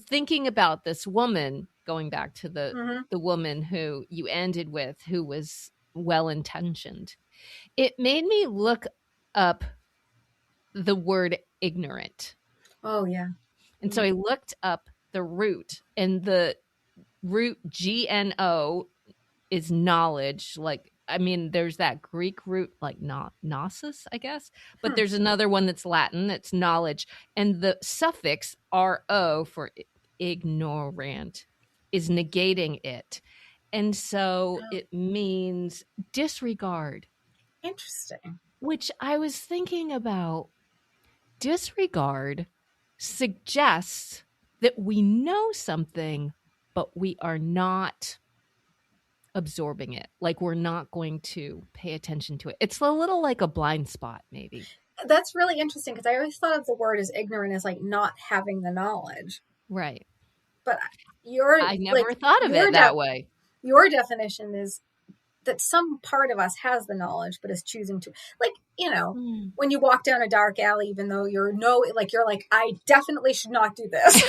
Thinking about this woman, going back to Mm-hmm. the woman who you ended with, who was well-intentioned, it made me look up the word ignorant. Oh yeah. And so I looked up the root, and the root GNO is knowledge. Like, I mean, there's that Greek root, like gnosis, I guess, but there's another one that's Latin, that's knowledge. And the suffix RO for ignorant is negating it. And so it means disregard, Interesting. which I was thinking about. Disregard suggests that we know something, but we are not absorbing it. Like, we're not going to pay attention to it. It's a little like a blind spot, maybe. That's really interesting, because I always thought of the word as ignorant as like not having the knowledge. Right. But your I never thought of it that way. Your definition is that some part of us has the knowledge, but is choosing to, like, you know, when you walk down a dark alley, even though you're like, I definitely should not do this.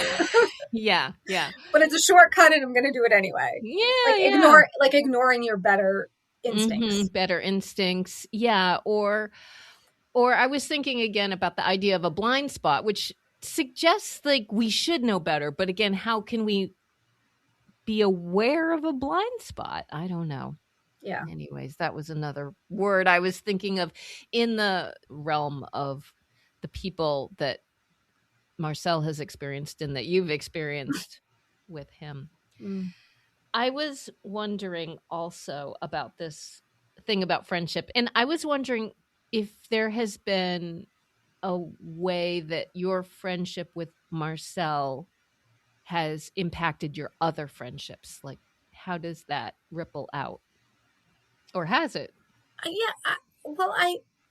Yeah. Yeah. But it's a shortcut and I'm going to do it anyway. Yeah. Ignoring your better instincts. Better instincts. Yeah. Or I was thinking again about the idea of a blind spot, which suggests like we should know better. But again, how can we be aware of a blind spot? I don't know. Yeah. Anyways, that was another word I was thinking of in the realm of the people that Marcel has experienced and that you've experienced with him. I was wondering also about this thing about friendship. And I was wondering if there has been a way that your friendship with Marcel has impacted your other friendships. Like, how does that ripple out? Or has it? Yeah.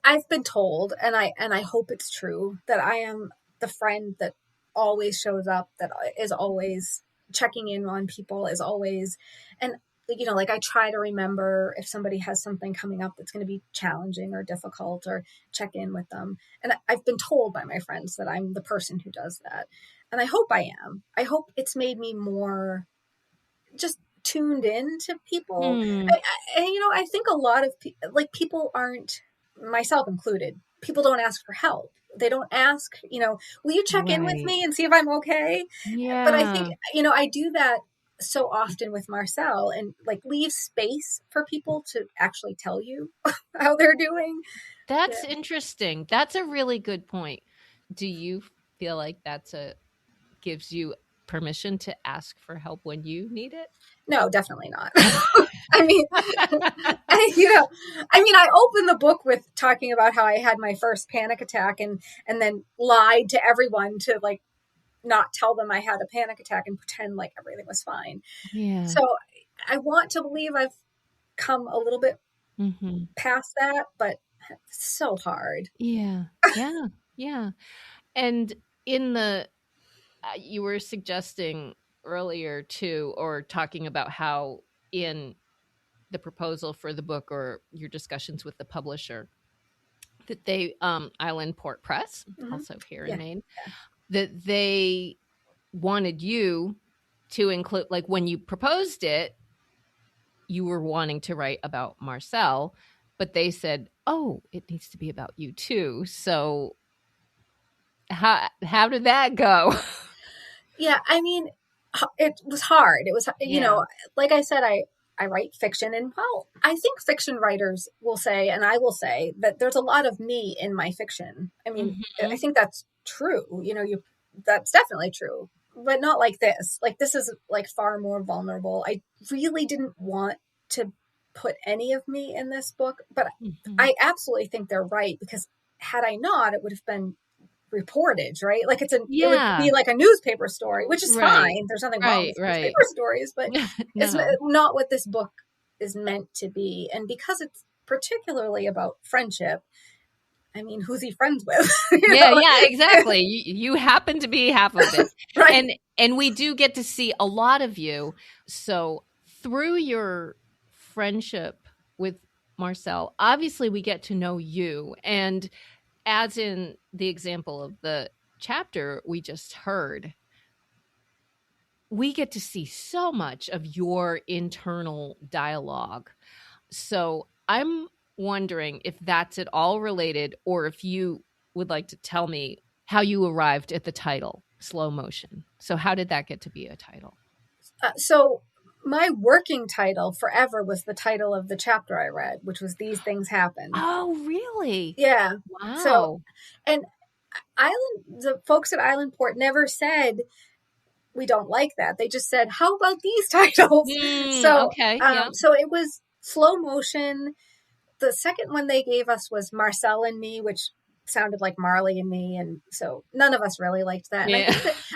I've been told, and I hope it's true, that I am the friend that always shows up, that is always checking in on people, is always, and you know, like, I try to remember if somebody has something coming up that's going to be challenging or difficult, or check in with them. And I've been told by my friends that I'm the person who does that. And I hope I am. I hope it's made me more just tuned in to people. And you know, I think a lot of people aren't, myself included, people don't ask for help. They don't ask, you know, will you check in with me and see if I'm okay? Yeah. But I think, you know, I do that so often with Marcel, and like leave space for people to actually tell you how they're doing. That's interesting. That's a really good point. Do you feel like gives you permission to ask for help when you need it? No, definitely not. I mean, I opened the book with talking about how I had my first panic attack and then lied to everyone to like not tell them I had a panic attack and pretend like everything was fine. Yeah. So I want to believe I've come a little bit past that, but it's so hard. Yeah. Yeah. Yeah. And in the, you were suggesting earlier too, or talking about how in the proposal for the book or your discussions with the publisher that they, Island Port Press, also here in Maine, that they wanted you to include, like when you proposed it, you were wanting to write about Marcel, but they said, oh, it needs to be about you too. So how did that go? Yeah, I mean, it was hard. It was, like I said, I write fiction, and well, I think fiction writers will say, and I will say, that there's a lot of me in my fiction. I mean, I think that's true. That's definitely true, but not like this. Like this is like far more vulnerable. I really didn't want to put any of me in this book, but I absolutely think they're right, because had I not, it would have been reportage, right? Like it would be like a newspaper story, which is fine. There's nothing wrong with newspaper stories, but it's not what this book is meant to be. And because it's particularly about friendship, I mean, who's he friends with? Yeah, exactly. You happen to be half of it. Right. And we do get to see a lot of you. So through your friendship with Marcel, obviously we get to know you. And as in the example of the chapter we just heard, we get to see so much of your internal dialogue. So I'm wondering if that's at all related, or if you would like to tell me how you arrived at the title, Slow Motion. So how did that get to be a title? So my working title forever was the title of the chapter I read, which was These Things Happen. Oh, really? Yeah. Wow. So, and the folks at Island Port never said, we don't like that. They just said, how about these titles? So it was Slow Motion. The second one they gave us was Marcel and Me, which sounded like Marley and Me, and so none of us really liked that.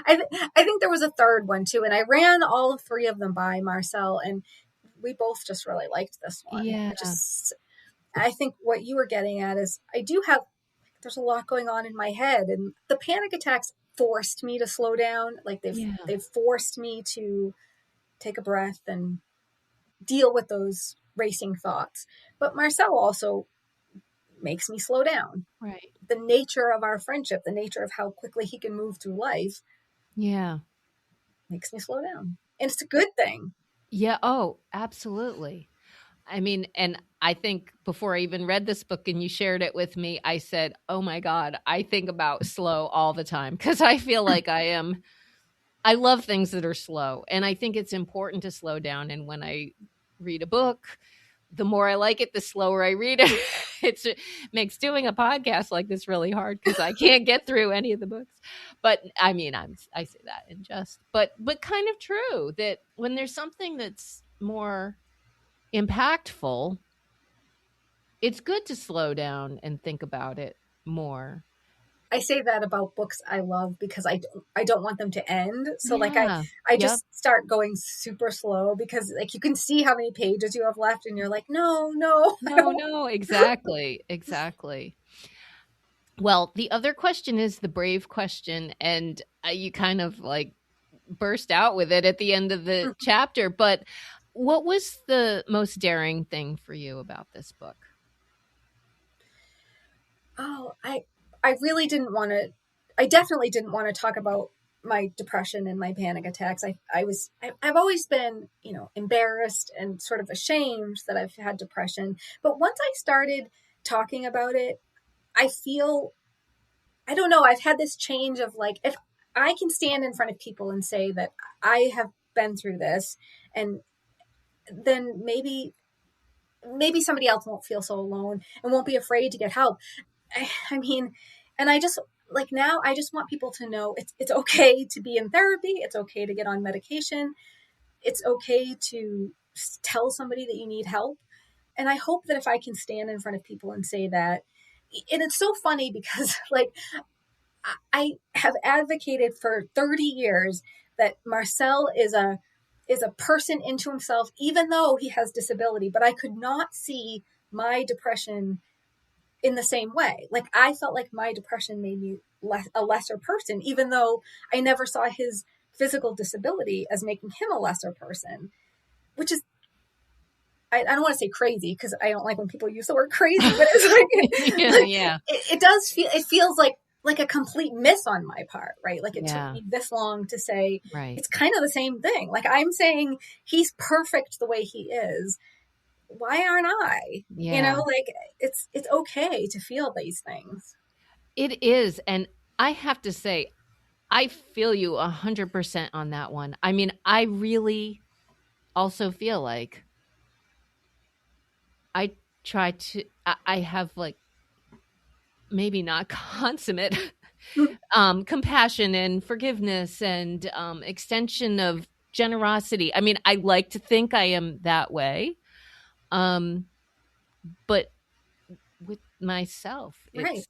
And I think there was a third one too, and I ran all three of them by Marcel, and we both just really liked this one. I think what you were getting at is there's a lot going on in my head, and the panic attacks forced me to slow down. Like they've forced me to take a breath and deal with those racing thoughts. But Marcel also makes me slow down. Right. The nature of our friendship, the nature of how quickly he can move through life. Yeah. Makes me slow down. And it's a good thing. Yeah. Oh, absolutely. I mean, and I think before I even read this book and you shared it with me, I said, oh my God, I think about slow all the time, because I feel like I love things that are slow. And I think it's important to slow down. And when I read a book, the more I like it, the slower I read it. It makes doing a podcast like this really hard, because I can't get through any of the books. But I mean, I say that in jest, but kind of true that when there's something that's more impactful, it's good to slow down and think about it more. I say that about books I love because I don't want them to end. So I just start going super slow, because like you can see how many pages you have left and you're like, no, exactly. Well, the other question is the brave question, and you kind of like burst out with it at the end of the chapter. But what was the most daring thing for you about this book? Oh, I really didn't want to. I definitely didn't want to talk about my depression and my panic attacks. I've always been, embarrassed and sort of ashamed that I've had depression. But once I started talking about it, I don't know, I've had this change of like, if I can stand in front of people and say that I have been through this, and then maybe somebody else won't feel so alone and won't be afraid to get help. I mean, and I just like now I just want people to know it's okay to be in therapy. It's okay to get on medication. It's okay to tell somebody that you need help. And I hope that if I can stand in front of people and say that, and it's so funny because like I have advocated for 30 years that Marcel is a person into himself, even though he has disability, but I could not see my depression in the same way. Like I felt like my depression made me a lesser person, even though I never saw his physical disability as making him a lesser person, which is, I don't want to say crazy because I don't like when people use the word crazy, but it's like, Yeah. It does feel, it feels like a complete miss on my part, right? Like it took me this long to say, it's kind of the same thing. Like I'm saying he's perfect the way he is. Why aren't I? You know, like it's okay to feel these things. It is. And I have to say, I feel you 100% on that one. I mean, I really also feel like I try to, I have like maybe not consummate compassion and forgiveness and extension of generosity. I mean, I like to think I am that way. But with myself, it's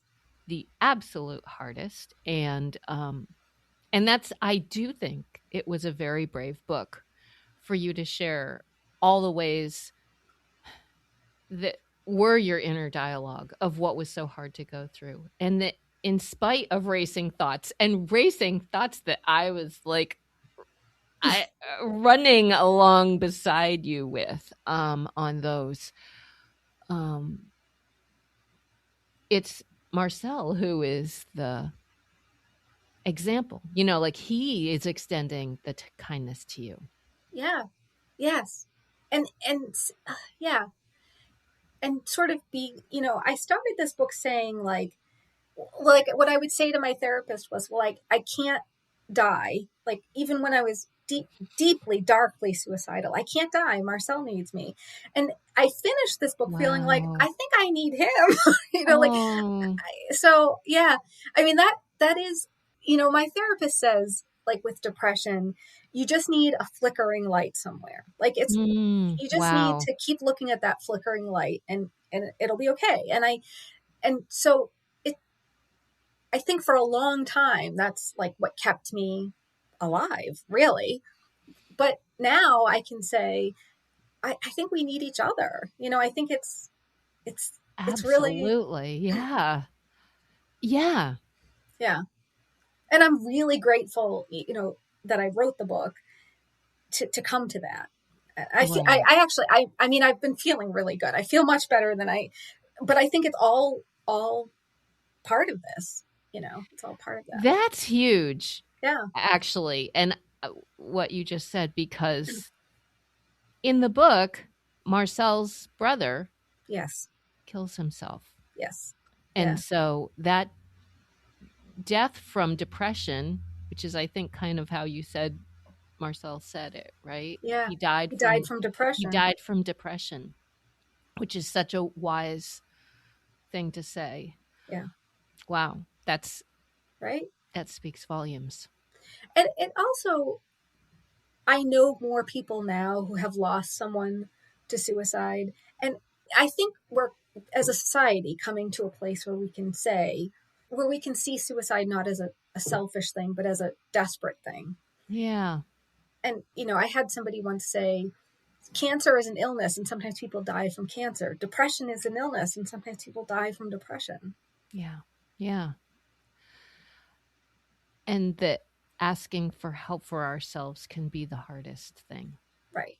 the absolute hardest. And that's, I do think it was a very brave book for you to share all the ways that were your inner dialogue of what was so hard to go through. And that in spite of racing thoughts that I was like, running along beside you with, on those, it's Marcel who is the example, you know, like he is extending the kindness to you. Yeah. Yes. And yeah. And sort of be, you know, I started this book saying like what I would say to my therapist was like, I can't die. Like even when I was deeply, darkly suicidal, I can't die. Marcel needs me. And I finished this book feeling like, I think I need him, you know, like, so yeah, I mean, that is, you know, my therapist says like with depression, you just need a flickering light somewhere. Like it's, you just need to keep looking at that flickering light and it'll be okay. And so I think for a long time, that's like what kept me alive, really. But now I can say, I think we need each other. You know, I think it's absolutely, yeah. Yeah. Yeah. And I'm really grateful, you know, that I wrote the book to come to that. I mean, I've been feeling really good. I feel much better but I think it's all part of this, you know, it's all part of that. That's huge. Yeah. Actually. And what you just said, because in the book, Marcel's brother kills himself. Yes. And so that death from depression, which is, I think, kind of how you said Marcel said it, right? Yeah. He died from depression. He died from depression, which is such a wise thing to say. Yeah. Wow. That's right. That speaks volumes. And it also, I know more people now who have lost someone to suicide. And I think we're, as a society, coming to a place where we can see suicide not as a selfish thing, but as a desperate thing. Yeah. And, you know, I had somebody once say, cancer is an illness and sometimes people die from cancer. Depression is an illness and sometimes people die from depression. Yeah. Yeah. And that asking for help for ourselves can be the hardest thing. Right.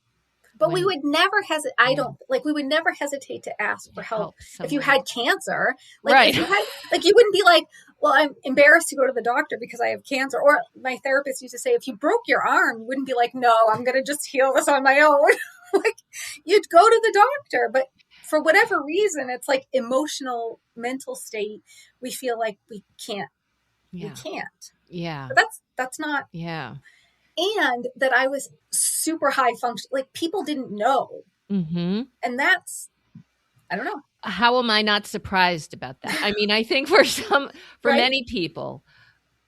But we would never hesitate. We would never hesitate to ask for help if you had cancer. Like, if you had, like, you wouldn't be like, well, I'm embarrassed to go to the doctor because I have cancer. Or my therapist used to say, if you broke your arm, you wouldn't be like, no, I'm going to just heal this on my own. Like, you'd go to the doctor. But for whatever reason, it's like emotional, mental state. We feel like we can't. Yeah. We can't. Yeah. But that's not. Yeah. and that I was super high function. Like people didn't know. Mm-hmm. And that's, I don't know. How am I not surprised about that? I mean, I think for Right. many people,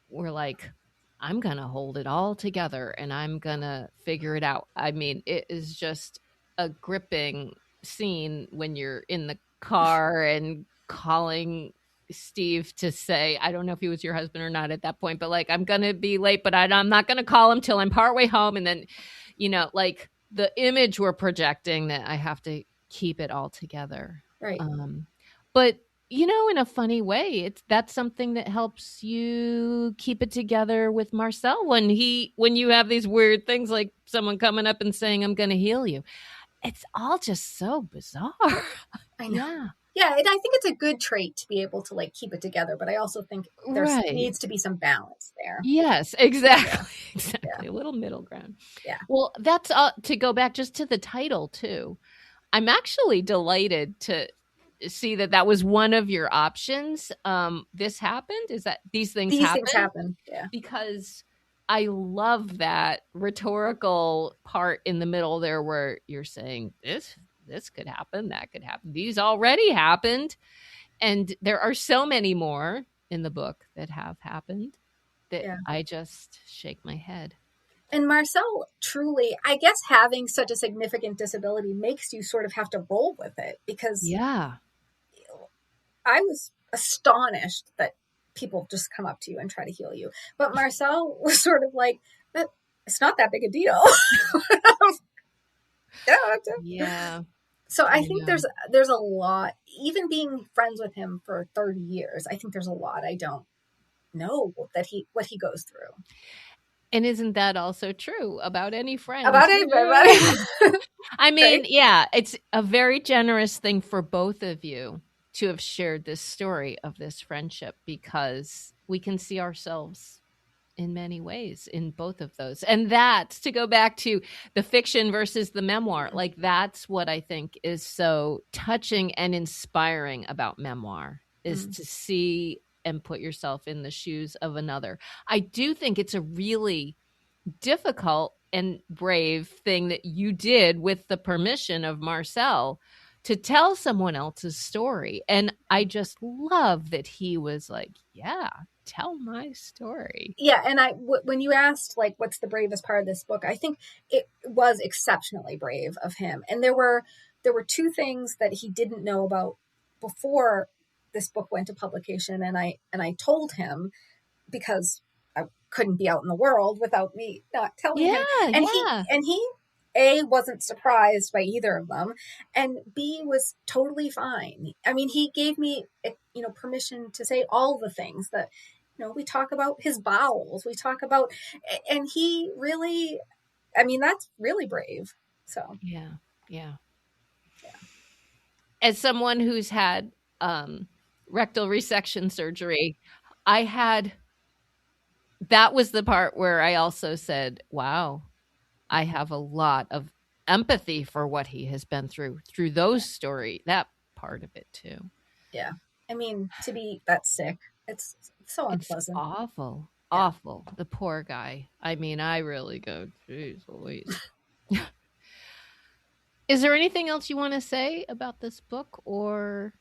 we're like, I'm going to hold it all together and I'm going to figure it out. I mean, it is just a gripping scene when you're in the car and calling Steve to say, I don't know if he was your husband or not at that point, but like, I'm going to be late, but I'm not going to call him till I'm partway home. And then, you know, like the image we're projecting that I have to keep it all together. Right. But you know, in a funny way, that's something that helps you keep it together with Marcel when you have these weird things like someone coming up and saying, I'm going to heal you. It's all just so bizarre. I know. Yeah. And I think it's a good trait to be able to like keep it together, but I also think there needs to be some balance there. Yes, exactly. Yeah. Exactly. Yeah. A little middle ground. Yeah. Well, that's to go back just to the title too. I'm actually delighted to see that was one of your options. This happened? Is that these things happen? Yeah. Because I love that rhetorical part in the middle there where you're saying this could happen, that could happen. These already happened. And there are so many more in the book that have happened that I just shake my head. And Marcel, truly, I guess having such a significant disability makes you sort of have to roll with it because I was astonished that people just come up to you and try to heal you. But Marcel was sort of like, it's not that big a deal. Yeah. So I think there's a lot, even being friends with him for 30 years, I think there's a lot I don't know what he goes through. And isn't that also true about any friend? About anybody. I mean, yeah, it's a very generous thing for both of you to have shared this story of this friendship because we can see ourselves in many ways in both of those. And that's to go back to the fiction versus the memoir. Like that's what I think is so touching and inspiring about memoir is to see and put yourself in the shoes of another. I do think it's a really difficult and brave thing that you did with the permission of Marcel to tell someone else's story. And I just love that he was like, yeah, tell my story. Yeah. And when you asked like, what's the bravest part of this book, I think it was exceptionally brave of him. And there were two things that he didn't know about before this book went to publication. And I told him because I couldn't be out in the world without me not telling him. And he A, wasn't surprised by either of them, and B, was totally fine. I mean, he gave me, permission to say all the things that, we talk about his bowels, we talk about, and he really, I mean, that's really brave. So, yeah. As someone who's had rectal resection surgery, that was the part where I also said, wow, I have a lot of empathy for what he has been through those stories, that part of it too. Yeah. I mean, to be that sick, it's so unpleasant. It's awful. The poor guy. I mean, I really go, geez Louise. Is there anything else you want to say about this book or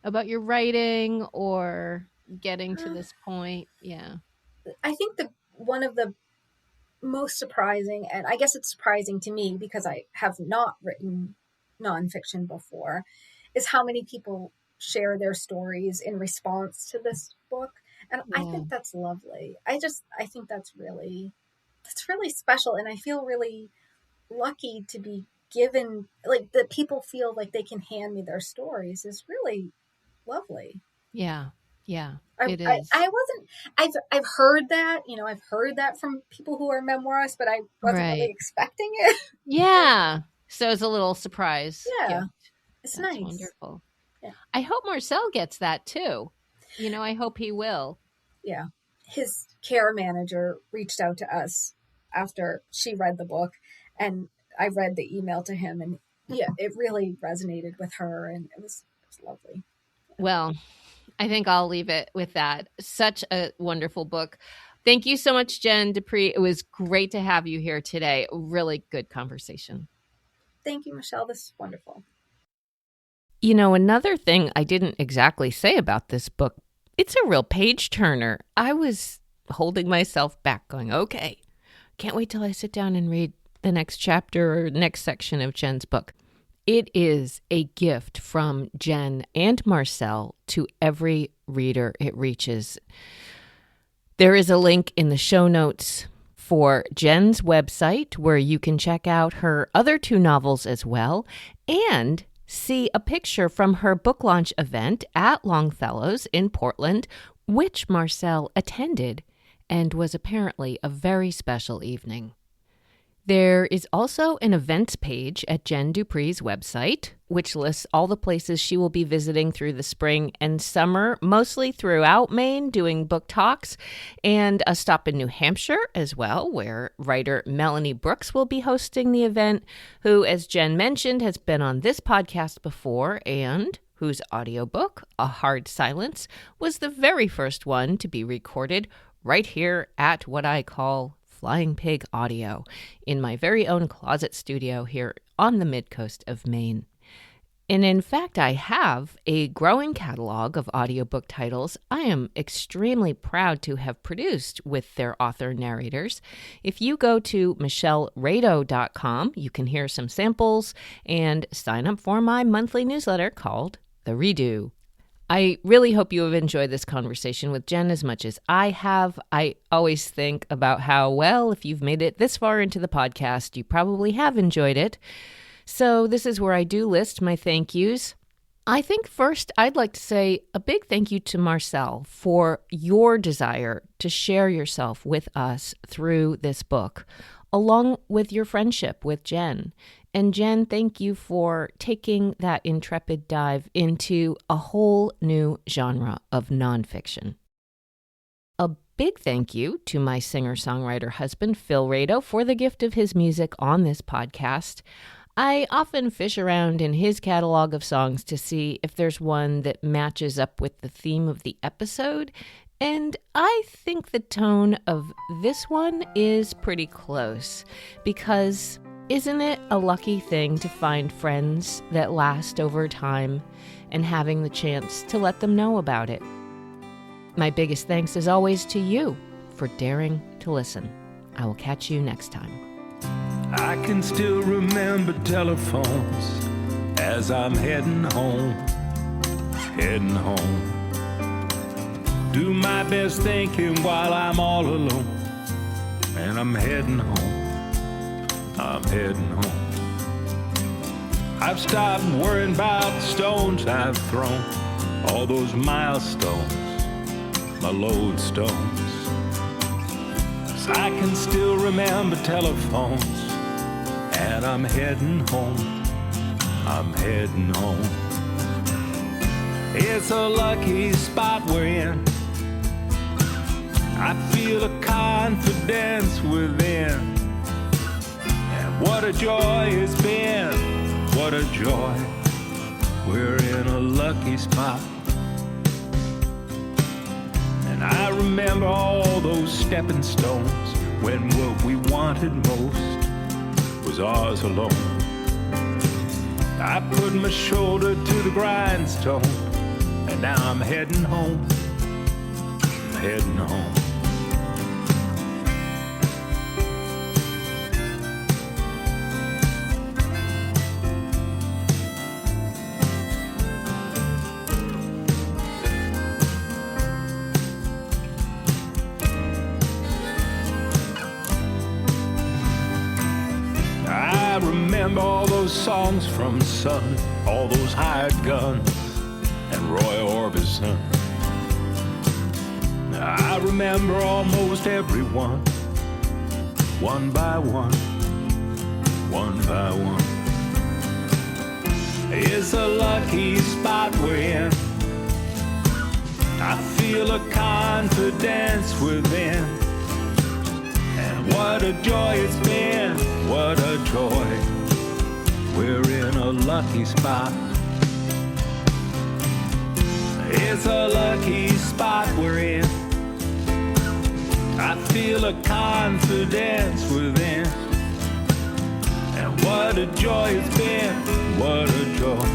about your writing or getting to this point? Yeah. I think one of the most surprising, and I guess it's surprising to me because I have not written nonfiction before, is how many people share their stories in response to this book. And I think that's lovely. I think that's really special. And I feel really lucky to be given, like, that people feel like they can hand me their stories is really lovely. Yeah. It is. I've heard that, I've heard that from people who are memoirists, but I wasn't really expecting it. Yeah. So it's a little surprise. Yeah. It's That's nice. Wonderful. Yeah. I hope Marcel gets that too. I hope he will. Yeah. His care manager reached out to us after she read the book, and I read the email to him, and it really resonated with her, and it was lovely. Well, I think I'll leave it with that. Such a wonderful book. Thank you so much, Jen Dupree. It was great to have you here today. Really good conversation. Thank you, Michelle. This is wonderful. You know, another thing I didn't exactly say about this book, it's a real page turner. I was holding myself back going, okay, can't wait till I sit down and read the next chapter or next section of Jen's book. It is a gift from Jen and Marcel to every reader it reaches. There is a link in the show notes for Jen's website where you can check out her other 2 novels as well and see a picture from her book launch event at Longfellow's in Portland, which Marcel attended and was apparently a very special evening. There is also an events page at Jen Dupree's website, which lists all the places she will be visiting through the spring and summer, mostly throughout Maine, doing book talks, and a stop in New Hampshire as well, where writer Melanie Brooks will be hosting the event, who, as Jen mentioned, has been on this podcast before and whose audiobook, A Hard Silence, was the very first one to be recorded right here at what I call Flying Pig Audio in my very own closet studio here on the mid-coast of Maine. And in fact, I have a growing catalog of audiobook titles I am extremely proud to have produced with their author narrators. If you go to michellerado.com, you can hear some samples and sign up for my monthly newsletter called The Redo. I really hope you have enjoyed this conversation with Jen as much as I have. I always think about how, well, if you've made it this far into the podcast, you probably have enjoyed it. So this is where I do list my thank yous. I think first I'd like to say a big thank you to Marcel for your desire to share yourself with us through this book, along with your friendship with Jen. And Jen, thank you for taking that intrepid dive into a whole new genre of nonfiction. A big thank you to my singer-songwriter husband, Phil Rado, for the gift of his music on this podcast. I often fish around in his catalog of songs to see if there's one that matches up with the theme of the episode, and I think the tone of this one is pretty close, because isn't it a lucky thing to find friends that last over time and having the chance to let them know about it? My biggest thanks as always to you for daring to listen. I will catch you next time. I can still remember telephones as I'm heading home. Do my best thinking while I'm all alone, and I'm heading home. I've stopped worrying about the stones I've thrown, all those milestones, my lodestones. 'Cause I can still remember telephones, and I'm heading home. It's a lucky spot we're in. I feel a confidence within. What a joy it's been, what a joy. We're in a lucky spot. And I remember all those stepping stones when what we wanted most was ours alone. I put my shoulder to the grindstone, and now I'm heading home. Remember all those songs from Sun, all those hired guns, and Roy Orbison. I remember almost everyone, one by one. It's a lucky spot we're in. I feel a confidence within. And what a joy it's been, what a joy. We're in a lucky spot. It's a lucky spot we're in. I a confidence within. And what a joy it's been, what a joy.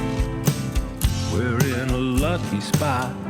We're in a lucky spot.